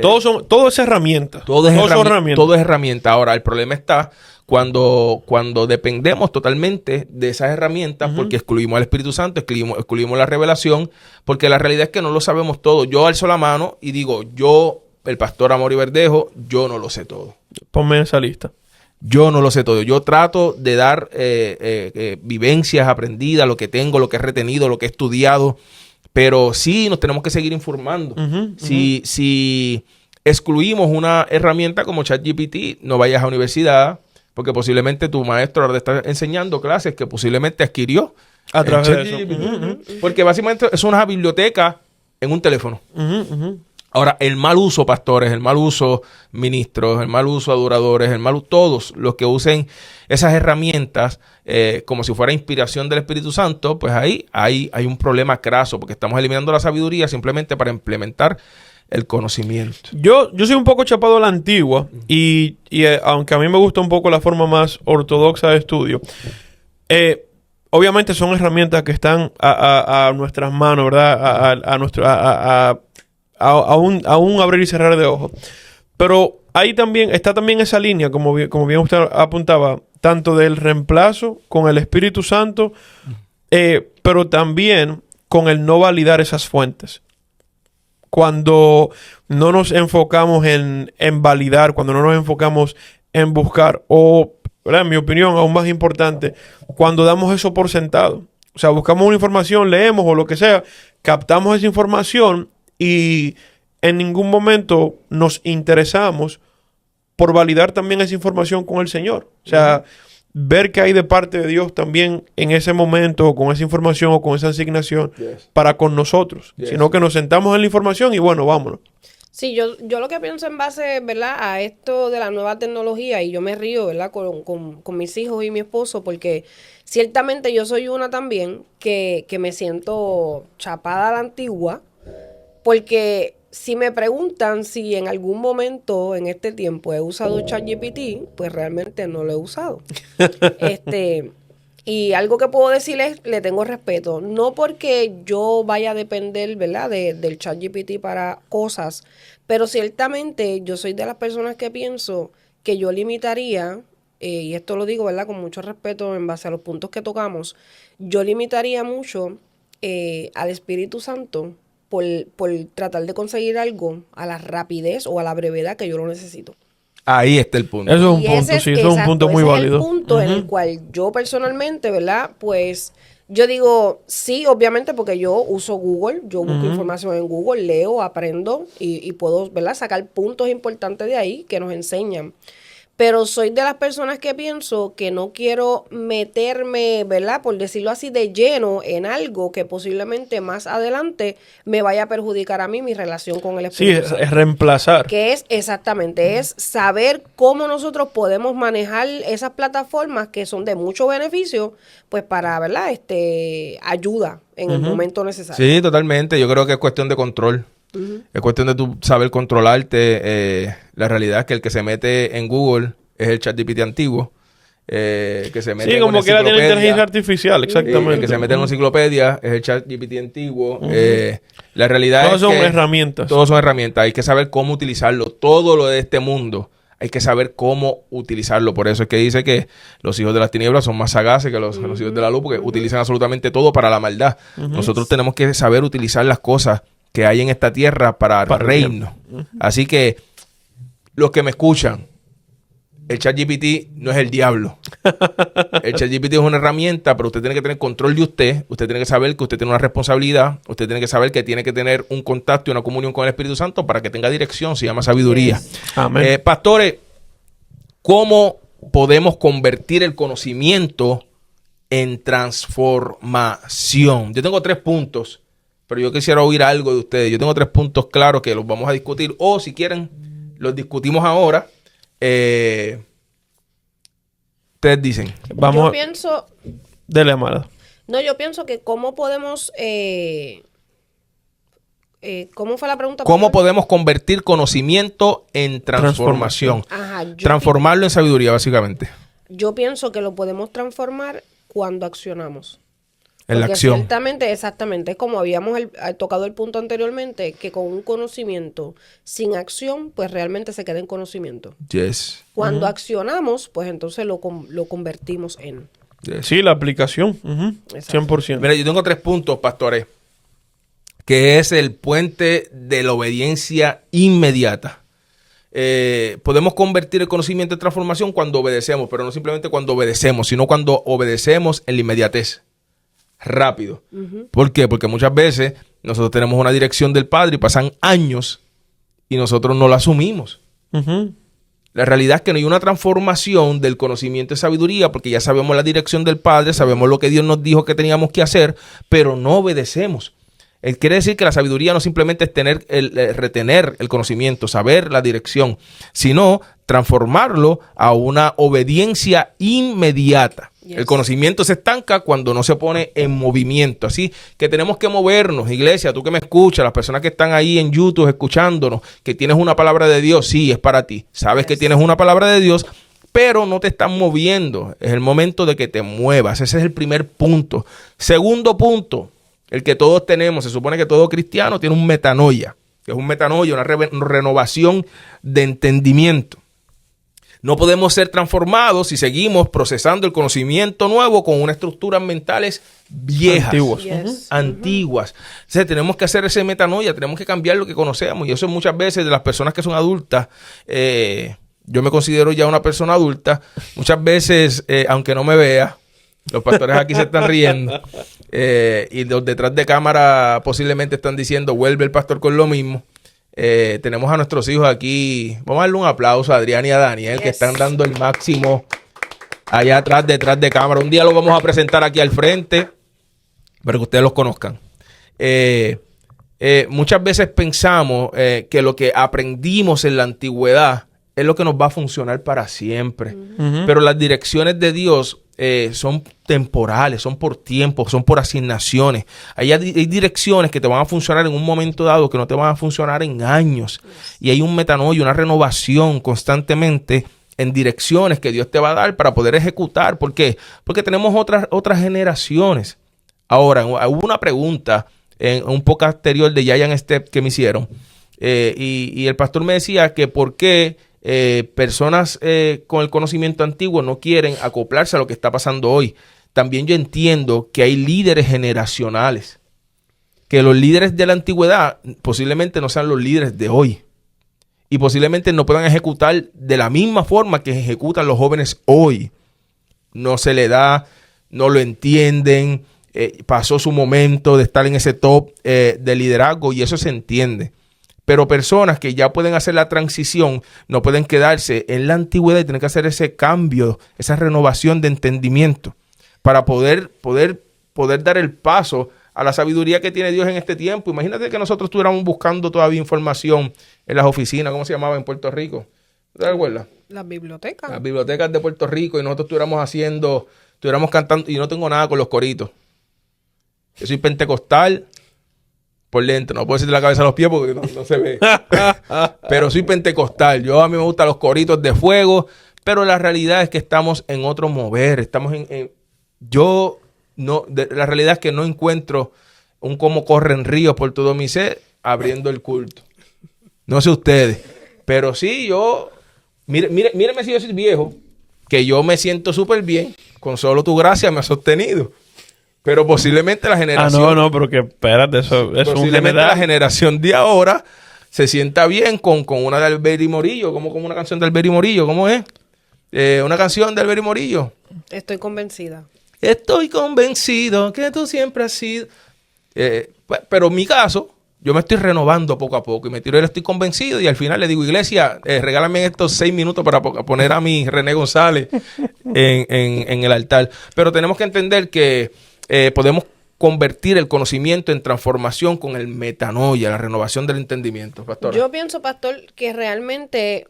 Todo es herramienta. Todo es son herramientas. Todo es herramienta. Ahora, el problema está cuando dependemos totalmente de esas herramientas, porque excluimos al Espíritu Santo, excluimos la revelación, porque la realidad es que no lo sabemos todo. Yo alzo la mano y digo, el pastor Amaury Verdejo, yo no lo sé todo. Ponme en esa lista. Yo no lo sé todo. Yo trato de dar vivencias aprendidas, lo que tengo, lo que he retenido, lo que he estudiado, pero sí nos tenemos que seguir informando. Si excluimos una herramienta como ChatGPT, no vayas a universidad, porque posiblemente tu maestro ahora te está enseñando clases que posiblemente adquirió A través de eso. ChatGPT. Porque básicamente es una biblioteca en un teléfono. Ahora, el mal uso, pastores, el mal uso, ministros, el mal uso, adoradores, todos los que usen esas herramientas como si fuera inspiración del Espíritu Santo, pues ahí hay un problema craso, porque estamos eliminando la sabiduría simplemente para implementar el conocimiento. Yo soy un poco chapado a la antigua y aunque a mí me gusta un poco la forma más ortodoxa de estudio, obviamente son herramientas que están a nuestras manos, ¿verdad? A un abrir y cerrar de ojos. Pero ahí también está esa línea, como bien usted apuntaba, tanto del reemplazo con el Espíritu Santo, pero también con el no validar esas fuentes. Cuando no nos enfocamos en validar, cuando no nos enfocamos en buscar, o, ¿verdad?, en mi opinión, aún más importante, cuando damos eso por sentado. O sea, buscamos una información, leemos o lo que sea, captamos esa información y en ningún momento nos interesamos por validar también esa información con el Señor. O sea, ver qué hay de parte de Dios también en ese momento, con esa información o con esa asignación para con nosotros. Sino que nos sentamos en la información y bueno, vámonos. Sí, yo lo que pienso en base, ¿verdad?, a esto de la nueva tecnología, y yo me río, ¿verdad?, con mis hijos y mi esposo, porque ciertamente yo soy una también que me siento chapada a la antigua, porque si me preguntan si en algún momento en este tiempo he usado ChatGPT, pues realmente no lo he usado. Y algo que puedo decirles, le tengo respeto. No porque yo vaya a depender, ¿verdad?, del ChatGPT para cosas, pero ciertamente yo soy de las personas que pienso que yo limitaría, y esto lo digo, ¿verdad?, con mucho respeto en base a los puntos que tocamos, yo limitaría mucho al Espíritu Santo por tratar de conseguir algo a la rapidez o a la brevedad que yo lo necesito. Ahí está el punto. Eso es un Y punto, ese sí, eso es un punto muy ese válido. Es el punto en el cual yo personalmente, ¿verdad?, pues yo digo, sí, obviamente, porque yo uso Google, yo busco información en Google, leo, aprendo y puedo, ¿verdad?, sacar puntos importantes de ahí que nos enseñan. Pero soy de las personas que pienso que no quiero meterme, ¿verdad?, por decirlo así, de lleno en algo que posiblemente más adelante me vaya a perjudicar a mí mi relación con el Sí, Espíritu Santo. es reemplazar. Que es exactamente, es saber cómo nosotros podemos manejar esas plataformas que son de mucho beneficio, pues para, ¿verdad?, ayuda en el momento necesario. Sí, totalmente. Yo creo que es cuestión de control. Es cuestión de tú saber controlarte. La realidad es que el que se mete en Google es el ChatGPT antiguo. Que se mete Sí, como que era tiene inteligencia artificial, exactamente. El que se mete en una enciclopedia es el ChatGPT antiguo. La realidad Todas es son que herramientas. todos son herramientas. Hay que saber cómo utilizarlo. Todo lo de este mundo hay que saber cómo utilizarlo. Por eso es que dice que los hijos de las tinieblas son más sagaces que los hijos de la luz, porque utilizan absolutamente todo para la maldad. Nosotros tenemos que saber utilizar las cosas que hay en esta tierra para el reino. Así que los que me escuchan, el ChatGPT no es el diablo. El ChatGPT es una herramienta, pero usted tiene que tener control de usted. Usted tiene que saber que usted tiene una responsabilidad. Usted tiene que saber que tiene que tener un contacto y una comunión con el Espíritu Santo para que tenga dirección. Se llama sabiduría. Yes. Amén. Pastores, ¿cómo podemos convertir el conocimiento en transformación? Yo tengo 3 puntos, pero yo quisiera oír algo de ustedes. Yo tengo 3 puntos claros que los vamos a discutir. O si quieren, los discutimos ahora. Ustedes dicen. Vamos Yo a... pienso, Dele, Amada. no, yo pienso que cómo podemos, ¿cómo fue la pregunta? ¿Cómo Perdón? podemos convertir conocimiento en transformación? Ajá, Transformarlo en sabiduría, básicamente. yo pienso que lo podemos transformar cuando accionamos. En la Porque acción. ciertamente, exactamente, es como habíamos tocado el punto anteriormente, que con un conocimiento sin acción, pues realmente se queda en conocimiento. Yes. Cuando accionamos, pues entonces lo convertimos en. Yes. Sí, la aplicación. Ujú. Exacto. 100%. Mira, yo tengo 3 puntos, pastores, que es el puente de la obediencia inmediata. Podemos convertir el conocimiento en transformación cuando obedecemos, pero no simplemente cuando obedecemos, sino cuando obedecemos en la inmediatez. Rápido. ¿Por qué? Porque muchas veces nosotros tenemos una dirección del Padre y pasan años y nosotros no la asumimos. Ujú. La realidad es que no hay una transformación del conocimiento y sabiduría porque ya sabemos la dirección del Padre, sabemos lo que Dios nos dijo que teníamos que hacer, pero no obedecemos. Quiere decir que la sabiduría no simplemente es retener el conocimiento, saber la dirección, sino transformarlo a una obediencia inmediata. Yes. El conocimiento se estanca cuando no se pone en movimiento. Así que tenemos que movernos, iglesia, tú que me escuchas, las personas que están ahí en YouTube escuchándonos, que tienes una palabra de Dios, sí, es para ti. Sabes que tienes una palabra de Dios, pero no te estás moviendo. Es el momento de que te muevas. Ese es el primer punto. Segundo punto, el que todos tenemos, se supone que todo cristiano tiene un metanoia, que es un metanoia, una renovación de entendimiento. No podemos ser transformados si seguimos procesando el conocimiento nuevo con unas estructuras mentales viejas, Antiguas. Yes. antiguas. O sea, tenemos que hacer ese metanoia, tenemos que cambiar lo que conocemos. Y eso muchas veces de las personas que son adultas, yo me considero ya una persona adulta, muchas veces, aunque no me vea, los pastores aquí se están riendo, y los detrás de cámara posiblemente están diciendo, vuelve el pastor con lo mismo. Tenemos a nuestros hijos aquí. Vamos a darle un aplauso a Adrián y a Daniel, que están dando el máximo allá atrás, detrás de cámara. Un día lo vamos a presentar aquí al frente para que ustedes los conozcan. Muchas veces pensamos que lo que aprendimos en la antigüedad es lo que nos va a funcionar para siempre. Pero las direcciones de Dios son temporales, son por tiempo, son por asignaciones. Hay direcciones que te van a funcionar en un momento dado que no te van a funcionar en años. Y hay un metanoia, una renovación constantemente en direcciones que Dios te va a dar para poder ejecutar. ¿Por qué? Porque tenemos otras generaciones. Ahora, hubo una pregunta en un podcast anterior de Giant Step que me hicieron. Y el pastor me decía que por qué personas con el conocimiento antiguo no quieren acoplarse a lo que está pasando hoy. También yo entiendo que hay líderes generacionales, que los líderes de la antigüedad posiblemente no sean los líderes de hoy y posiblemente no puedan ejecutar de la misma forma que ejecutan los jóvenes hoy. No se le da, no lo entienden, pasó su momento de estar en ese top de liderazgo y eso se entiende. Pero personas que ya pueden hacer la transición no pueden quedarse en la antigüedad y tienen que hacer ese cambio, esa renovación de entendimiento para poder dar el paso a la sabiduría que tiene Dios en este tiempo. Imagínate que nosotros estuviéramos buscando todavía información en las oficinas, ¿cómo se llamaba en Puerto Rico? ¿Te acuerdas? Las bibliotecas. Las bibliotecas de Puerto Rico y nosotros estuviéramos cantando y no tengo nada con los coritos. Yo soy pentecostal. por dentro. No puedo decirte la cabeza a los pies porque no se ve. Pero soy pentecostal. A mí me gustan los coritos de fuego. Pero la realidad es que estamos en otro mover. Estamos la realidad es que no encuentro un cómo corren ríos por todo mi ser abriendo el culto. No sé ustedes. Pero sí, míreme si yo soy viejo, que yo me siento súper bien. Con solo tu gracia me ha sostenido. Pero posiblemente la generación... no, pero que espérate, eso es un posiblemente general. la generación de ahora se sienta bien con una de Albert y Morillo. Como una canción de Albert y Morillo. ¿Cómo es? Una canción de Albert y Morillo. Estoy convencida. Estoy convencido que tú siempre has sido... pero en mi caso, yo me estoy renovando poco a poco. Y me tiro el estoy convencido. Y al final le digo, iglesia, regálame estos 6 minutos para poner a mi René González en el altar. Pero tenemos que entender que podemos convertir el conocimiento en transformación con el metanoia, la renovación del entendimiento, pastor. Yo pienso, pastor, que realmente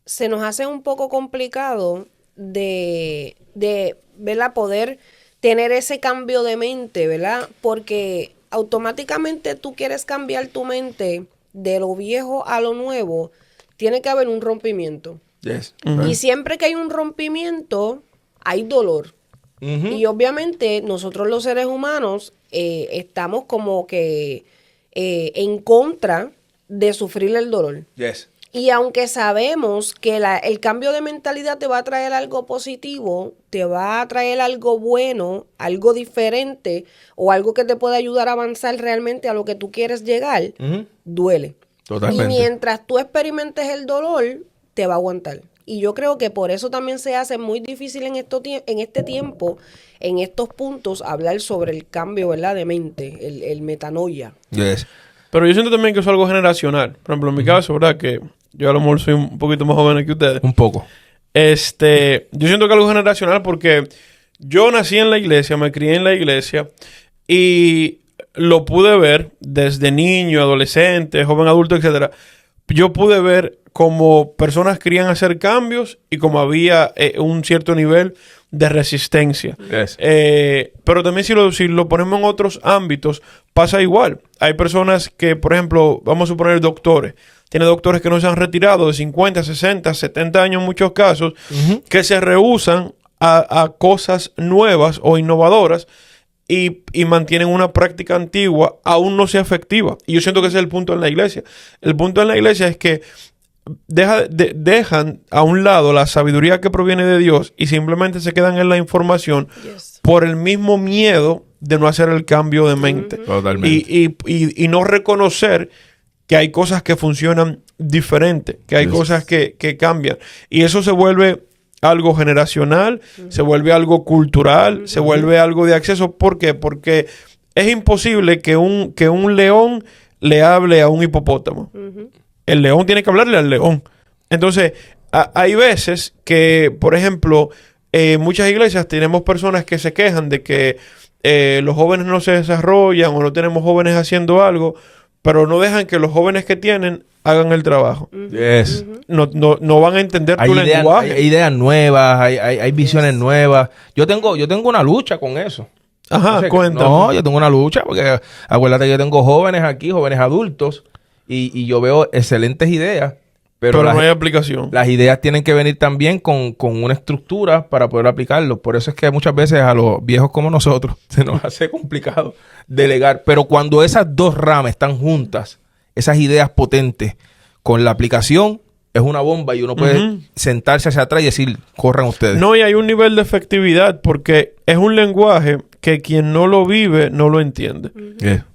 se nos hace un poco complicado de ¿verdad? Poder tener ese cambio de mente, ¿verdad? Porque automáticamente tú quieres cambiar tu mente de lo viejo a lo nuevo, tiene que haber un rompimiento. Yes. Y siempre que hay un rompimiento, hay dolor. Y obviamente nosotros los seres humanos estamos como que en contra de sufrir el dolor. Yes. Y aunque sabemos que el cambio de mentalidad te va a traer algo positivo, te va a traer algo bueno, algo diferente o algo que te pueda ayudar a avanzar realmente a lo que tú quieres llegar, duele. Totalmente. Y mientras tú experimentes el dolor, te va a aguantar. Y yo creo que por eso también se hace muy difícil en este tiempo, en estos puntos, hablar sobre el cambio, ¿verdad? De mente, el metanoia. Yes. Pero yo siento también que eso es algo generacional. Por ejemplo, en mi caso, ¿verdad? Que yo a lo mejor soy un poquito más joven que ustedes. Un poco. Yo siento que es algo generacional porque yo nací en la iglesia, me crié en la iglesia y lo pude ver desde niño, adolescente, joven adulto, etcétera. Yo pude ver cómo personas querían hacer cambios y cómo había un cierto nivel de resistencia. Yes. Pero también si lo ponemos en otros ámbitos, pasa igual. Hay personas que, por ejemplo, vamos a suponer doctores. Tiene doctores que no se han retirado de 50, 60, 70 años en muchos casos, que se rehúsan a cosas nuevas o innovadoras y mantienen una práctica antigua, aún no sea efectiva. Y yo siento que ese es el punto en la iglesia. El punto en la iglesia es que dejan a un lado la sabiduría que proviene de Dios y simplemente se quedan en la información por el mismo miedo de no hacer el cambio de mente. Totalmente. Y no reconocer que hay cosas que funcionan diferente, que hay cosas que cambian. Y eso se vuelve algo generacional, se vuelve algo cultural, se vuelve algo de acceso. ¿Por qué? Porque es imposible que un león le hable a un hipopótamo. El león tiene que hablarle al león. Entonces, hay veces que, por ejemplo, muchas iglesias tenemos personas que se quejan de que los jóvenes no se desarrollan o no tenemos jóvenes haciendo algo, pero no dejan que los jóvenes que tienen hagan el trabajo. Yes. No van a entender tu lenguaje. Hay ideas nuevas, hay visiones nuevas. Yo tengo una lucha con eso. Ajá, cuéntame. No, yo tengo una lucha porque acuérdate que yo tengo jóvenes aquí, jóvenes adultos, y yo veo excelentes ideas. Pero no hay aplicación. Las ideas tienen que venir también con una estructura para poder aplicarlo. Por eso es que muchas veces a los viejos como nosotros se nos hace complicado delegar. Pero cuando esas dos ramas están juntas, esas ideas potentes, con la aplicación, es una bomba y uno puede sentarse hacia atrás y decir, corran ustedes. No, y hay un nivel de efectividad porque es un lenguaje que quien no lo vive no lo entiende. Yeah.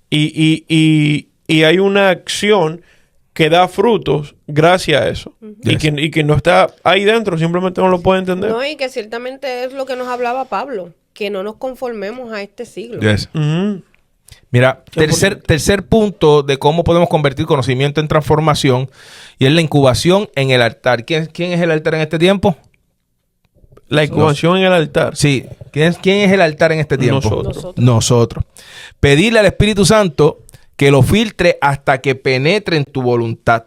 Y hay una acción que da frutos gracias a eso. Yes. Y que no está ahí dentro, simplemente no lo puede entender. No, y que ciertamente es lo que nos hablaba Pablo, que no nos conformemos a este siglo. Yes. Mira, tercer punto de cómo podemos convertir conocimiento en transformación, y es la incubación en el altar. ¿Quién es el altar en este tiempo? La incubación en el altar. Sí. ¿Quién es el altar en este tiempo? Nosotros. Pedirle al Espíritu Santo que lo filtre hasta que penetre en tu voluntad,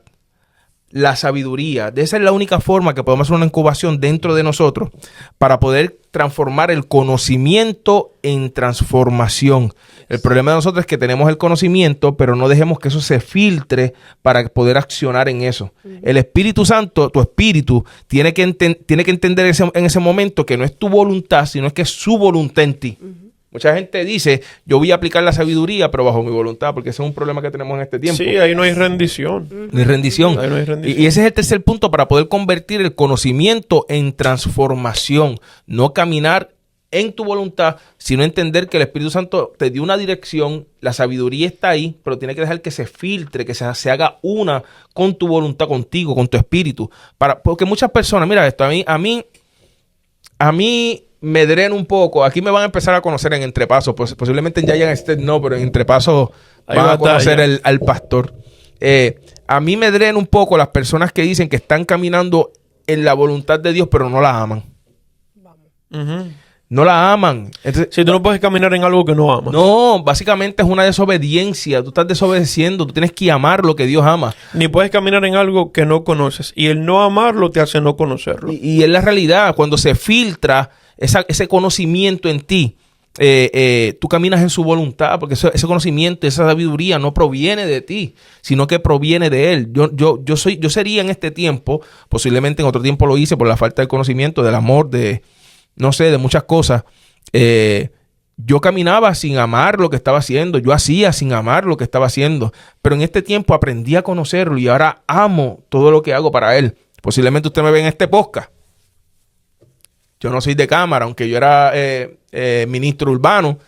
la sabiduría. De esa es la única forma que podemos hacer una incubación dentro de nosotros para poder transformar el conocimiento en transformación. El problema de nosotros es que tenemos el conocimiento, pero no dejemos que eso se filtre para poder accionar en eso. El Espíritu Santo, tu espíritu, tiene que entender en ese momento que no es tu voluntad, sino es que es su voluntad en ti. Mucha gente dice, yo voy a aplicar la sabiduría, pero bajo mi voluntad, porque ese es un problema que tenemos en este tiempo. Sí, ahí no hay rendición. No hay rendición. Ahí no hay rendición. Y ese es el tercer punto para poder convertir el conocimiento en transformación. No caminar en tu voluntad, sino entender que el Espíritu Santo te dio una dirección, la sabiduría está ahí, pero tiene que dejar que se filtre, que se haga una con tu voluntad, contigo, con tu espíritu. Porque muchas personas, mira esto, a mí me drena un poco. Aquí me van a empezar a conocer en Entrepasos. Pues, posiblemente ya en este no, pero en Entrepasos van a conocer al pastor. A mí me drena un poco las personas que dicen que están caminando en la voluntad de Dios, pero no la aman. No la aman. Entonces, si tú no puedes caminar en algo que no amas. No, básicamente es una desobediencia. Tú estás desobedeciendo. Tú tienes que amar lo que Dios ama. Ni puedes caminar en algo que no conoces. Y el no amarlo te hace no conocerlo. Y es la realidad. Cuando se filtra ese conocimiento en ti, tú caminas en su voluntad, porque ese conocimiento, esa sabiduría no proviene de ti, sino que proviene de Él. Yo sería en este tiempo, posiblemente en otro tiempo lo hice por la falta de conocimiento, del amor, de muchas cosas. Yo caminaba sin amar lo que estaba haciendo, yo hacía sin amar lo que estaba haciendo, pero en este tiempo aprendí a conocerlo y ahora amo todo lo que hago para Él. Posiblemente usted me ve en este podcast. Yo no soy de cámara, aunque yo era ministro urbano,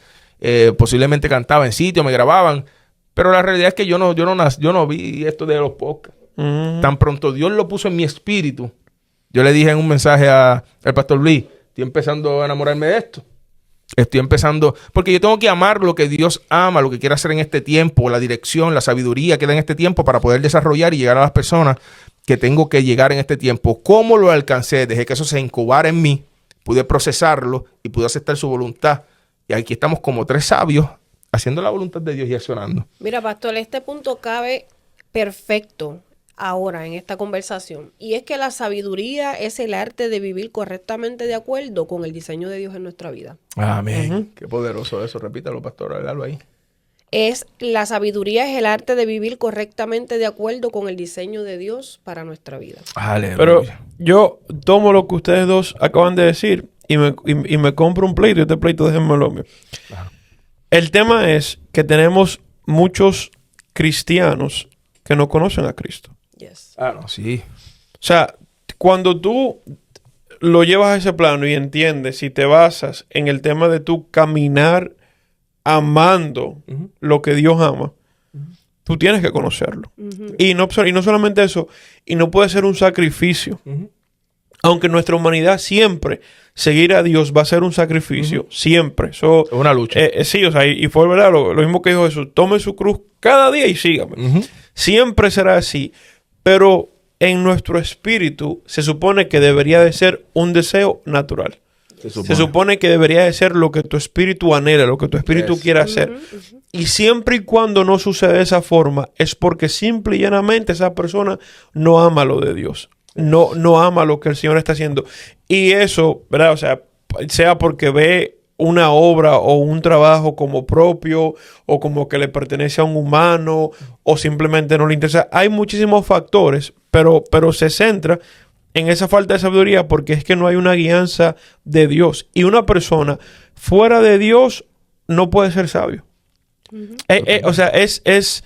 posiblemente cantaba en sitio, me grababan, pero la realidad es que yo no vi esto de los podcasts. Tan pronto Dios lo puso en mi espíritu, yo le dije en un mensaje al pastor Luis, estoy empezando a enamorarme de esto. Estoy empezando, porque yo tengo que amar lo que Dios ama, lo que quiere hacer en este tiempo, la dirección, la sabiduría que da en este tiempo para poder desarrollar y llegar a las personas que tengo que llegar en este tiempo. ¿Cómo lo alcancé? Dejé que eso se incubara en mí. Pude procesarlo y pude aceptar su voluntad. Y aquí estamos como tres sabios haciendo la voluntad de Dios y accionando. Mira, pastor, este punto cabe perfecto ahora en esta conversación. Y es que la sabiduría es el arte de vivir correctamente de acuerdo con el diseño de Dios en nuestra vida. Amén. Qué poderoso eso. Repítalo, pastor. Hágalo ahí. La sabiduría es el arte de vivir correctamente de acuerdo con el diseño de Dios para nuestra vida. Aleluya. Pero yo tomo lo que ustedes dos acaban de decir y me compro un pleito. Este pleito déjenmelo mío. Claro. El tema es que tenemos muchos cristianos que no conocen a Cristo. Yes. No, sí. O sea, cuando tú lo llevas a ese plano y entiendes y te basas en el tema de tu caminar amando lo que Dios ama, tú tienes que conocerlo. Y no solamente eso, y no puede ser un sacrificio. Aunque en nuestra humanidad siempre seguir a Dios va a ser un sacrificio, siempre. Es una lucha. Sí, o sea, y fue verdad lo mismo que dijo Jesús, tome su cruz cada día y sígame. Siempre será así, pero en nuestro espíritu se supone que debería de ser un deseo natural. Se supone que debería de ser lo que tu espíritu anhela, lo que tu espíritu quiere hacer. Y siempre y cuando no sucede de esa forma, es porque simple y llanamente esa persona no ama lo de Dios. No ama lo que el Señor está haciendo. Y eso, ¿verdad? O sea porque ve una obra o un trabajo como propio o como que le pertenece a un humano o simplemente no le interesa. Hay muchísimos factores, pero se centra en esa falta de sabiduría porque es que no hay una guianza de Dios. Y una persona fuera de Dios no puede ser sabio. O sea, es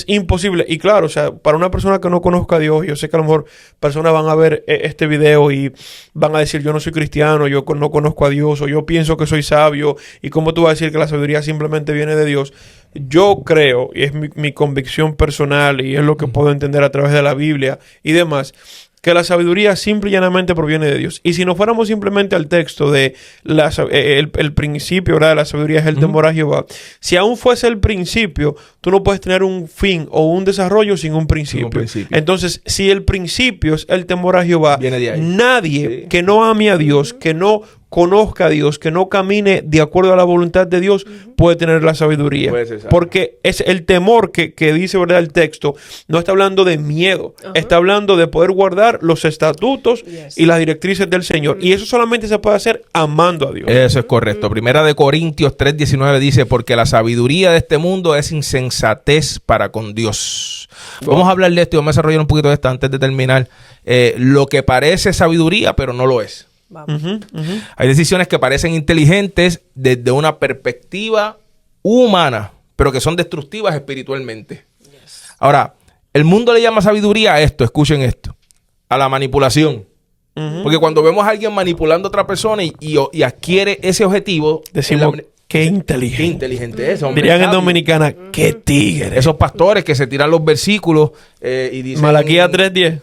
imposible. Y claro, o sea, para una persona que no conozca a Dios, yo sé que a lo mejor personas van a ver este video y van a decir, yo no soy cristiano, yo no conozco a Dios, o yo pienso que soy sabio, y cómo tú vas a decir que la sabiduría simplemente viene de Dios. Yo creo, y es mi convicción personal, y es lo que puedo entender a través de la Biblia y demás, que la sabiduría simple y llanamente proviene de Dios. Y si no fuéramos simplemente al texto de el principio, ¿verdad?, de la sabiduría es el temor a Jehová. Si aún fuese el principio, tú no puedes tener un fin o un desarrollo sin un principio. Entonces, si el principio es el temor a Jehová, viene de ahí. nadie que no ame a Dios, que no conozca a Dios, que no camine de acuerdo a la voluntad de Dios, puede tener la sabiduría. Puede ser sabio. Porque es el temor que dice, ¿verdad?, el texto. No está hablando de miedo. Está hablando de poder guardar los estatutos y las directrices del Señor. Y eso solamente se puede hacer amando a Dios. Eso es correcto. Primera de Corintios 3:19 dice, porque la sabiduría de este mundo es insensatez para con Dios. Vamos a hablar de esto y vamos a desarrollar un poquito de esto antes de terminar. Lo que parece sabiduría, pero no lo es. Vamos. Hay decisiones que parecen inteligentes desde una perspectiva humana, pero que son destructivas espiritualmente. Ahora, el mundo le llama sabiduría a esto, escuchen esto, a la manipulación. Porque cuando vemos a alguien manipulando a otra persona y adquiere ese objetivo, Decimos, qué inteligente. qué inteligente es, hombre. Dirían en sabio. Dominicana, qué tigre. Esos pastores que se tiran los versículos y dicen... Malaquías 3:10.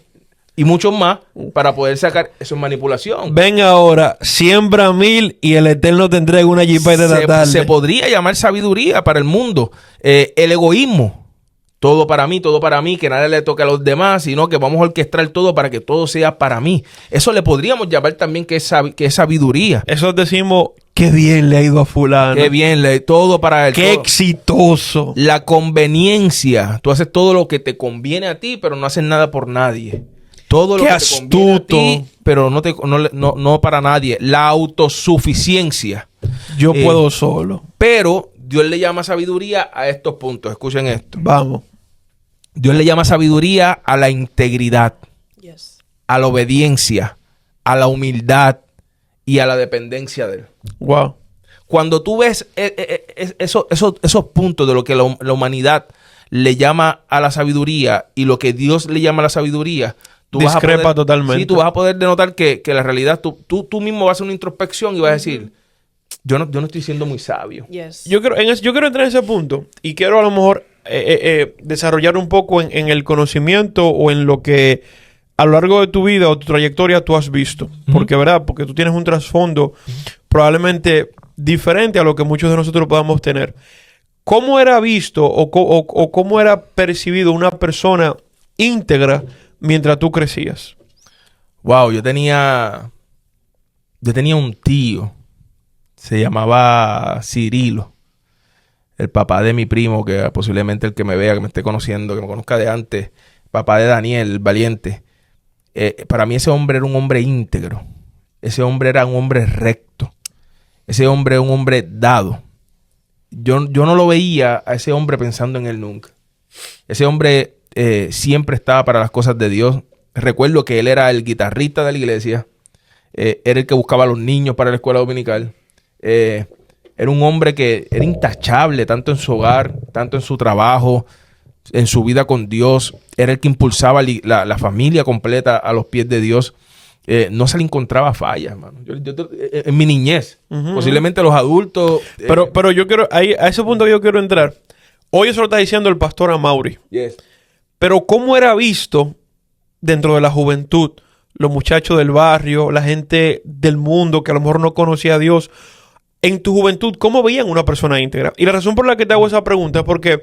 Y muchos más para poder sacar... Eso es manipulación. Ven ahora, siembra 1000 y el Eterno te entrega una jipeta de la tarde. Se podría llamar sabiduría para el mundo. El egoísmo. Todo para mí, que nadie le toque a los demás, sino que vamos a orquestar todo para que todo sea para mí. Eso le podríamos llamar también que es sabiduría. Eso decimos, qué bien le ha ido a fulano. Qué bien, todo para él. Qué todo. exitoso. La conveniencia. Tú haces todo lo que te conviene a ti, pero no haces nada por nadie. Todo lo Qué que te conviene a astuto. ti, pero no para nadie. La autosuficiencia. Yo puedo solo. Pero Dios le llama sabiduría a estos puntos. Escuchen esto. Vamos. Dios le llama sabiduría a la integridad, Yes. a la obediencia, a la humildad y a la dependencia de Él. Wow. Cuando tú ves esos puntos de lo que la humanidad le llama a la sabiduría y lo que Dios le llama a la sabiduría, Discrepa totalmente. Sí, tú vas a poder denotar que la realidad, tú mismo vas a hacer una introspección y vas a decir, yo no estoy siendo muy sabio. Yes. Yo quiero entrar en ese punto y quiero a lo mejor desarrollar un poco en el conocimiento o en lo que a lo largo de tu vida o tu trayectoria tú has visto. Porque, ¿verdad? Porque tú tienes un trasfondo probablemente diferente a lo que muchos de nosotros podamos tener. ¿Cómo era visto o cómo era percibido una persona íntegra mientras tú crecías? Wow, yo tenía un tío, se llamaba Cirilo, el papá de mi primo, que posiblemente el que me vea, que me esté conociendo, que me conozca de antes, papá de Daniel, el valiente. Para mí ese hombre era un hombre íntegro, ese hombre era un hombre recto, ese hombre era un hombre dado. Yo no lo veía a ese hombre pensando en él nunca. Ese hombre siempre estaba para las cosas de Dios. Recuerdo que él era el guitarrista de la iglesia. Era el que buscaba a los niños para la escuela dominical. Era un hombre que era intachable, tanto en su hogar, tanto en su trabajo, en su vida con Dios. Era el que impulsaba la familia completa a los pies de Dios. No se le encontraba fallas, hermano. En mi niñez, posiblemente los adultos. Pero yo quiero, a ese punto yo quiero entrar. Hoy eso lo está diciendo el pastor Amaury. Yes. Pero ¿cómo era visto dentro de la juventud? Los muchachos del barrio, la gente del mundo que a lo mejor no conocía a Dios. En tu juventud, ¿cómo veían una persona íntegra? Y la razón por la que te hago esa pregunta es porque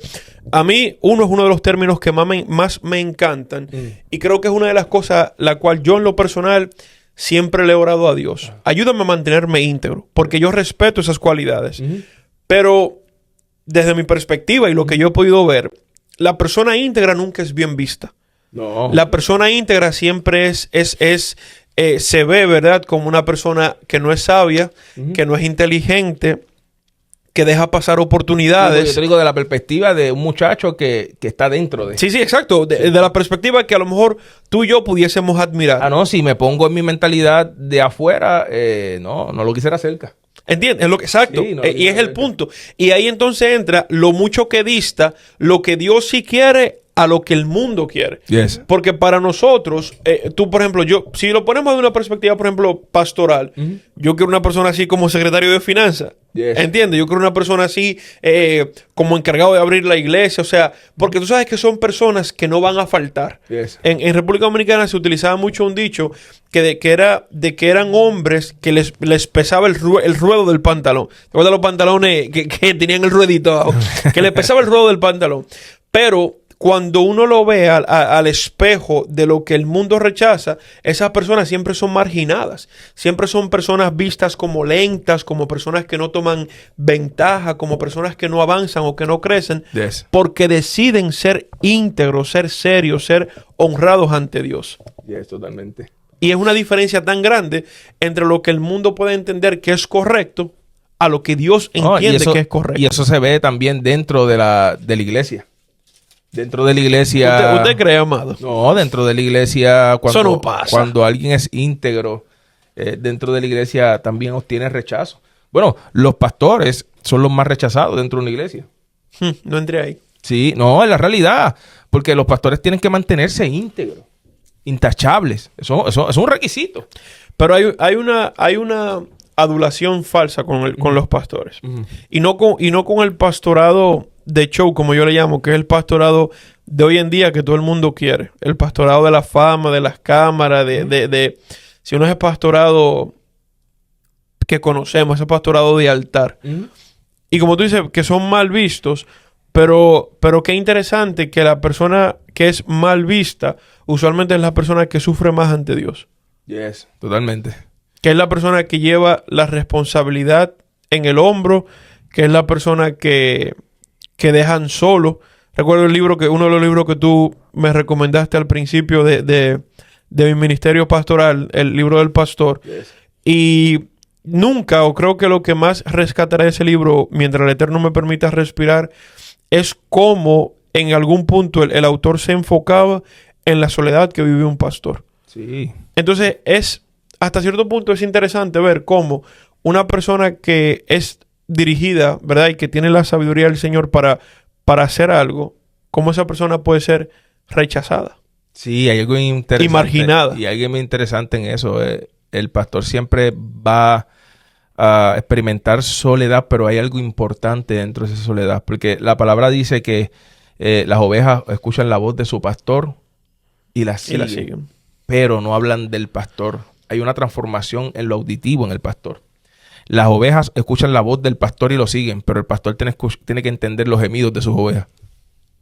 a mí es uno de los términos que más me encantan. Y creo que es una de las cosas la cual yo en lo personal siempre le he orado a Dios. Ayúdame a mantenerme íntegro, porque yo respeto esas cualidades. Pero desde mi perspectiva y lo que yo he podido ver, la persona íntegra nunca es bien vista. No. La persona íntegra siempre se ve, ¿verdad?, como una persona que no es sabia, que no es inteligente, que deja pasar oportunidades. Yo te digo de la perspectiva de un muchacho que está dentro de... Sí, exacto. De la perspectiva que a lo mejor tú y yo pudiésemos admirar. Ah, no, si me pongo en mi mentalidad de afuera, no lo quisiera cerca. ¿Entiendes? Es lo que, exacto. Sí, no, Y es el punto. Y ahí entonces entra lo mucho que dista lo que Dios sí quiere a lo que el mundo quiere. Yes. Porque para nosotros, tú, por ejemplo, si lo ponemos de una perspectiva, por ejemplo, pastoral, yo quiero una persona así como secretario de finanzas. Yes. ¿Entiendes? Yo quiero una persona así como encargado de abrir la iglesia. O sea, porque tú sabes que son personas que no van a faltar. Yes. En República Dominicana se utilizaba mucho un dicho que eran hombres que les pesaba el ruedo del pantalón. ¿Te acuerdas los pantalones que tenían el ruedito abajo? Que les pesaba el ruedo del pantalón. Pero cuando uno lo ve al espejo de lo que el mundo rechaza, esas personas siempre son marginadas. Siempre son personas vistas como lentas, como personas que no toman ventaja, como personas que no avanzan o que no crecen, Yes. porque deciden ser íntegros, ser serios, ser honrados ante Dios. Yes, totalmente. Y es una diferencia tan grande entre lo que el mundo puede entender que es correcto a lo que Dios entiende que es correcto. Y eso se ve también dentro de la iglesia. Dentro de la iglesia... ¿Usted cree, amado? No, dentro de la iglesia, Eso no pasa. cuando alguien es íntegro, dentro de la iglesia también obtiene rechazo. Bueno, los pastores son los más rechazados dentro de una iglesia. No entré ahí. Sí, no, es la realidad. Porque los pastores tienen que mantenerse íntegros, intachables. Eso es un requisito. Pero hay una adulación falsa con los pastores. Y no con el pastorado de show, como yo le llamo, que es el pastorado de hoy en día que todo el mundo quiere. El pastorado de la fama, de las cámaras, si uno es el pastorado que conocemos, ese pastorado de altar. Y como tú dices, que son mal vistos, pero qué interesante que la persona que es mal vista, usualmente es la persona que sufre más ante Dios. Yes, totalmente. Que es la persona que lleva la responsabilidad en el hombro, que es la persona que dejan solo. Recuerdo uno de los libros que tú me recomendaste al principio de mi ministerio pastoral, el libro del pastor. Yes. Y nunca, o creo que lo que más rescataré de ese libro, mientras el Eterno me permita respirar, es cómo en algún punto el autor se enfocaba en la soledad que vive un pastor. Sí. Entonces hasta cierto punto es interesante ver cómo una persona que es dirigida, ¿verdad? Y que tiene la sabiduría del Señor para hacer algo, cómo esa persona puede ser rechazada. Sí, hay algo interesante. Y marginada. Y hay algo muy interesante en eso. El pastor siempre va a experimentar soledad, pero hay algo importante dentro de esa soledad. Porque la palabra dice que las ovejas escuchan la voz de su pastor y la siguen. Pero no hablan del pastor. Hay una transformación en lo auditivo en el pastor. Las ovejas escuchan la voz del pastor y lo siguen, pero el pastor tiene que entender los gemidos de sus ovejas.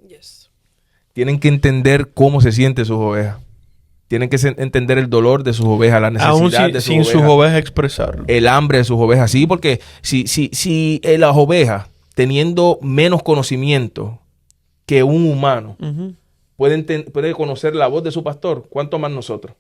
Yes. Tienen que entender cómo se sienten sus ovejas. Tienen que entender el dolor de sus ovejas, la necesidad Aún de sus sin ovejas. sus ovejas expresarlo. El hambre de sus ovejas. Sí, porque si las ovejas, teniendo menos conocimiento que un humano, puede conocer la voz de su pastor, ¿cuánto más nosotros?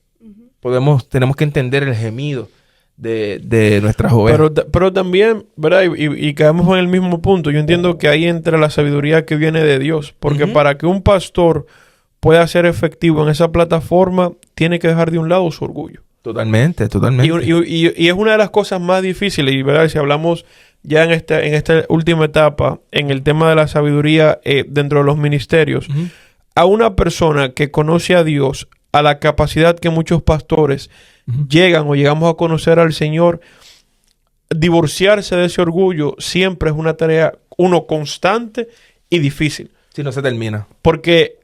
Tenemos que entender el gemido de nuestras ovejas. Pero también, ¿verdad? Y caemos en el mismo punto. Yo entiendo que ahí entra la sabiduría que viene de Dios. Porque para que un pastor pueda ser efectivo en esa plataforma, tiene que dejar de un lado su orgullo. Totalmente. Y es una de las cosas más difíciles, ¿verdad? Si hablamos ya en esta última etapa, en el tema de la sabiduría dentro de los ministerios, a una persona que conoce a Dios, a la capacidad que muchos pastores llegan o llegamos a conocer al Señor, divorciarse de ese orgullo siempre es una tarea, constante y difícil. Si no se termina. Porque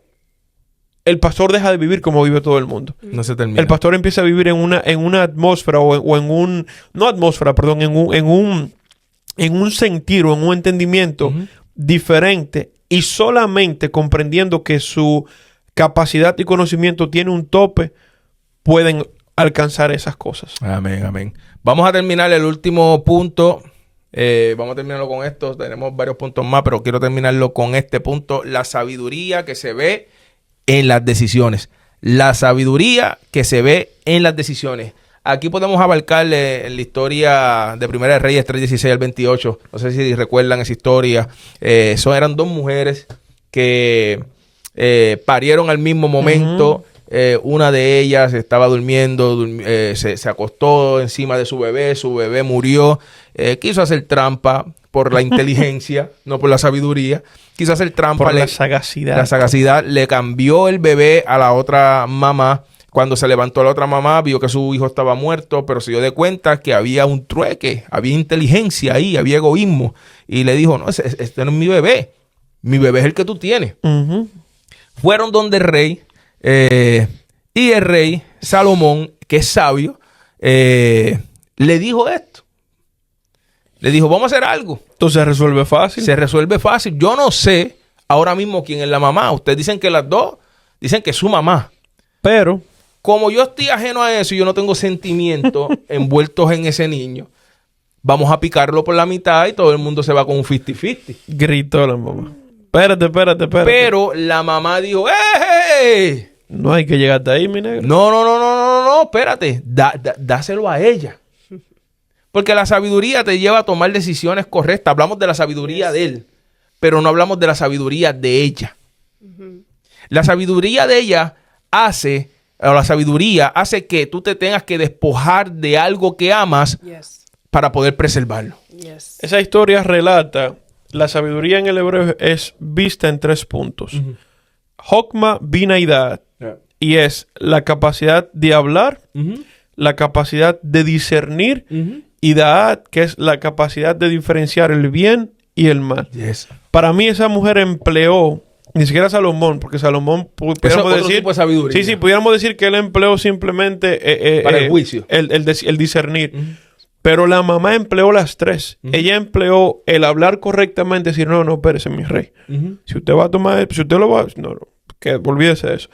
el pastor deja de vivir como vive todo el mundo. No se termina. El pastor empieza a vivir en una atmósfera o en un... No atmósfera, perdón. En un sentir o en un entendimiento diferente, y solamente comprendiendo que su capacidad y conocimiento tiene un tope, pueden alcanzar esas cosas. Amén. Vamos a terminar el último punto. Vamos a terminarlo con esto. Tenemos varios puntos más, pero quiero terminarlo con este punto. La sabiduría que se ve en las decisiones. La sabiduría que se ve en las decisiones. Aquí podemos abarcar en la historia de Primera de Reyes 3:16 al 28. No sé si recuerdan esa historia. Eran dos mujeres que parieron al mismo momento. Una de ellas estaba durmiendo, se acostó encima de su bebé murió. Quiso hacer trampa por la inteligencia, no por la sabiduría. Quiso hacer trampa. Por la sagacidad. La sagacidad. Le cambió el bebé a la otra mamá. Cuando se levantó la otra mamá, vio que su hijo estaba muerto, pero se dio de cuenta que había un trueque, había inteligencia ahí, había egoísmo. Y le dijo, no, este no es mi bebé. Mi bebé es el que tú tienes. Fueron donde el rey, y el rey Salomón, que es sabio, le dijo esto. Le dijo, vamos a hacer algo. Entonces se resuelve fácil. Se resuelve fácil. Yo no sé ahora mismo quién es la mamá. Ustedes dicen que las dos, dicen que es su mamá. Pero Como yo estoy ajeno a eso y yo no tengo sentimientos envueltos en ese niño, vamos a picarlo por la mitad y todo el mundo se va con un 50-50. gritó la mamá. Espérate. Pero la mamá dijo, ¡eh! No hay que llegar hasta ahí, mi negro. No, espérate. Dáselo a ella. Porque la sabiduría te lleva a tomar decisiones correctas. Hablamos de la sabiduría de él, pero no hablamos de la sabiduría de ella. La sabiduría de ella hace que tú te tengas que despojar de algo que amas Yes. para poder preservarlo. Yes. Esa historia relata, la sabiduría en el hebreo es vista en 3 puntos. Hokma, Bina y Da'at. Y es la capacidad de hablar, la capacidad de discernir y Da'at, que es la capacidad de diferenciar el bien y el mal. Yes. Para mí esa mujer empleó, ni siquiera Salomón, porque Salomón pudiéramos otro decir, tipo de sabiduría. sí, pudiéramos decir que él empleó simplemente Para el juicio. el discernir. Pero la mamá empleó las 3. Ella empleó el hablar correctamente, decir, no, espérese, mi rey. Si usted va a tomar, si usted lo va, no, que olvídese de eso.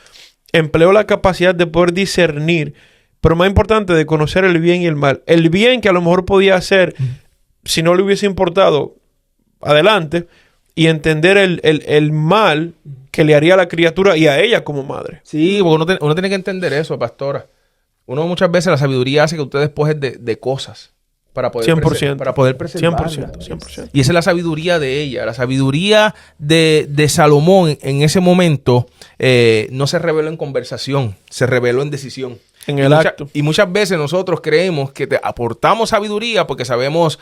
Empleó la capacidad de poder discernir, pero más importante, de conocer el bien y el mal. El bien que a lo mejor podía hacer, si no le hubiese importado, adelante, y entender el mal que le haría a la criatura y a ella como madre. Sí, porque uno tiene que entender eso, pastora. Uno muchas veces la sabiduría hace que usted despoje de cosas para poder 100%. para poder preservarlas. 100%. Y esa es la sabiduría de ella. La sabiduría de Salomón en ese momento no se reveló en conversación, se reveló en decisión. En el acto. Y muchas veces nosotros creemos que te aportamos sabiduría porque sabemos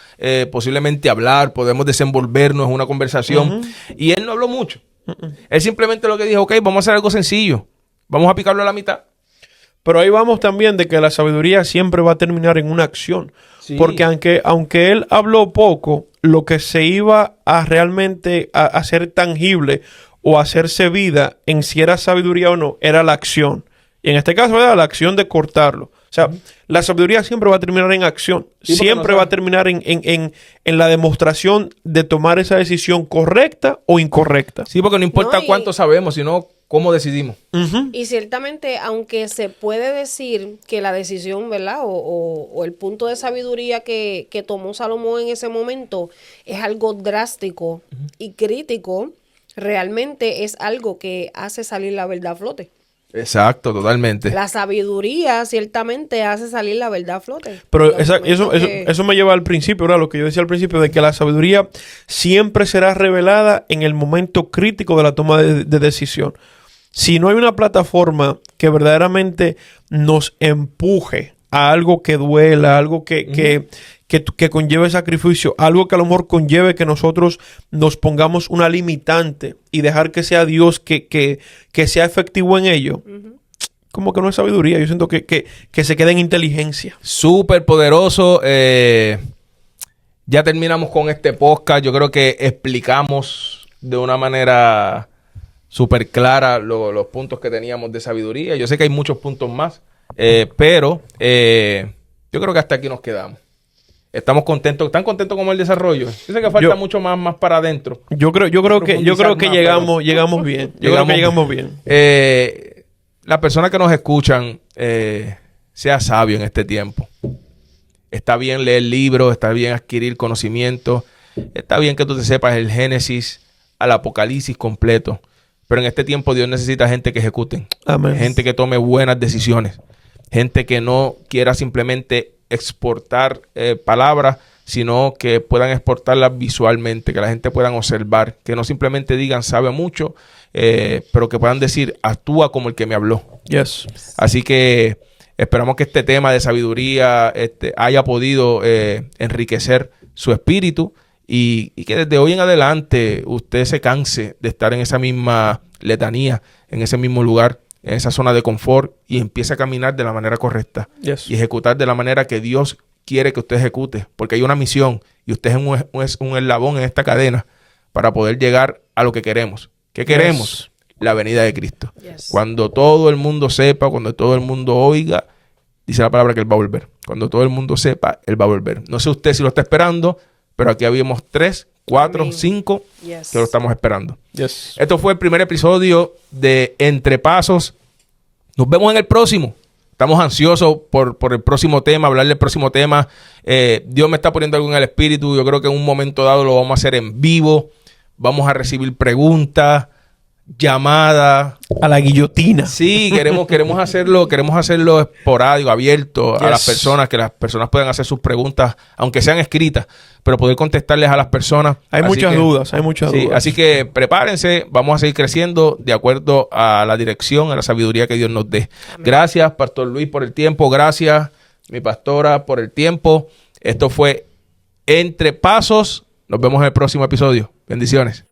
posiblemente hablar, podemos desenvolvernos en una conversación. Y él no habló mucho. Él simplemente lo que dijo, ok, vamos a hacer algo sencillo. Vamos a picarlo a la mitad. Pero ahí vamos también de que la sabiduría siempre va a terminar en una acción. Sí. Porque aunque él habló poco, lo que se iba a realmente a hacer tangible o hacerse vida en si era sabiduría o no, era la acción. Y en este caso era la acción de cortarlo. O sea, la sabiduría siempre va a terminar en acción. Sí, Siempre va a terminar en la demostración de tomar esa decisión correcta o incorrecta. Sí, porque no importa No, y- cuánto sabemos, sino cómo decidimos. Y ciertamente, aunque se puede decir que la decisión, ¿verdad? O el punto de sabiduría que tomó Salomón en ese momento es algo drástico y crítico, realmente es algo que hace salir la verdad a flote. Exacto, totalmente. La sabiduría ciertamente hace salir la verdad a flote. Pero Los momentos que- eso me lleva al principio, ¿verdad? Lo que yo decía al principio, de que la sabiduría siempre será revelada en el momento crítico de la toma de decisión. Si no hay una plataforma que verdaderamente nos empuje a algo que duela, algo que conlleve sacrificio, algo que a lo mejor conlleve que nosotros nos pongamos una limitante y dejar que sea Dios que sea efectivo en ello, como que no es sabiduría. Yo siento que se queda en inteligencia. Súper poderoso. Ya terminamos con este podcast. Yo creo que explicamos de una manera súper clara los puntos que teníamos de sabiduría. Yo sé que hay muchos puntos más, pero yo creo que hasta aquí nos quedamos. Estamos contentos, tan contentos como el desarrollo. Yo sé que falta mucho más para adentro. Yo creo que Profundizar más, llegamos bien. Yo creo que llegamos bien. Las personas que nos escuchan, sea sabio en este tiempo. Está bien leer libros, está bien adquirir conocimiento, está bien que tú te sepas el Génesis al Apocalipsis completo. Pero en este tiempo Dios necesita gente que ejecuten. Amén. Gente que tome buenas decisiones. Gente que no quiera simplemente exportar palabras, sino que puedan exportarlas visualmente, que la gente puedan observar, que no simplemente digan sabe mucho, pero que puedan decir actúa como el que me habló. Yes. Así que esperamos que este tema de sabiduría haya podido enriquecer su espíritu y que desde hoy en adelante usted se canse de estar en esa misma letanía, en ese mismo lugar, en esa zona de confort y empiece a caminar de la manera correcta Yes. y ejecutar de la manera que Dios quiere que usted ejecute, porque hay una misión y usted es un eslabón en esta cadena para poder llegar a lo que queremos. ¿Qué queremos? La venida de Cristo. Yes. Cuando todo el mundo sepa, cuando todo el mundo oiga, dice la palabra que Él va a volver. Cuando todo el mundo sepa, Él va a volver. No sé usted si lo está esperando, pero aquí habíamos 3 4, Amén. 5, Yes. que lo estamos esperando. Yes. Esto fue el primer episodio de Entre Pasos. Nos vemos en el próximo. Estamos ansiosos por el próximo tema, hablar del próximo tema. Dios me está poniendo algo en el espíritu. Yo creo que en un momento dado lo vamos a hacer en vivo. Vamos a recibir preguntas, llamadas. A la guillotina. Sí, queremos hacerlo esporádico, abierto a las personas, que las personas puedan hacer sus preguntas, aunque sean escritas, pero poder contestarles a las personas. Hay Así muchas que- dudas, hay muchas Sí, dudas. así que prepárense, vamos a seguir creciendo de acuerdo a la dirección, a la sabiduría que Dios nos dé. Gracias, Pastor Luis, por el tiempo. Gracias, mi pastora, por el tiempo. Esto fue Entre Pasos. Nos vemos en el próximo episodio. Bendiciones.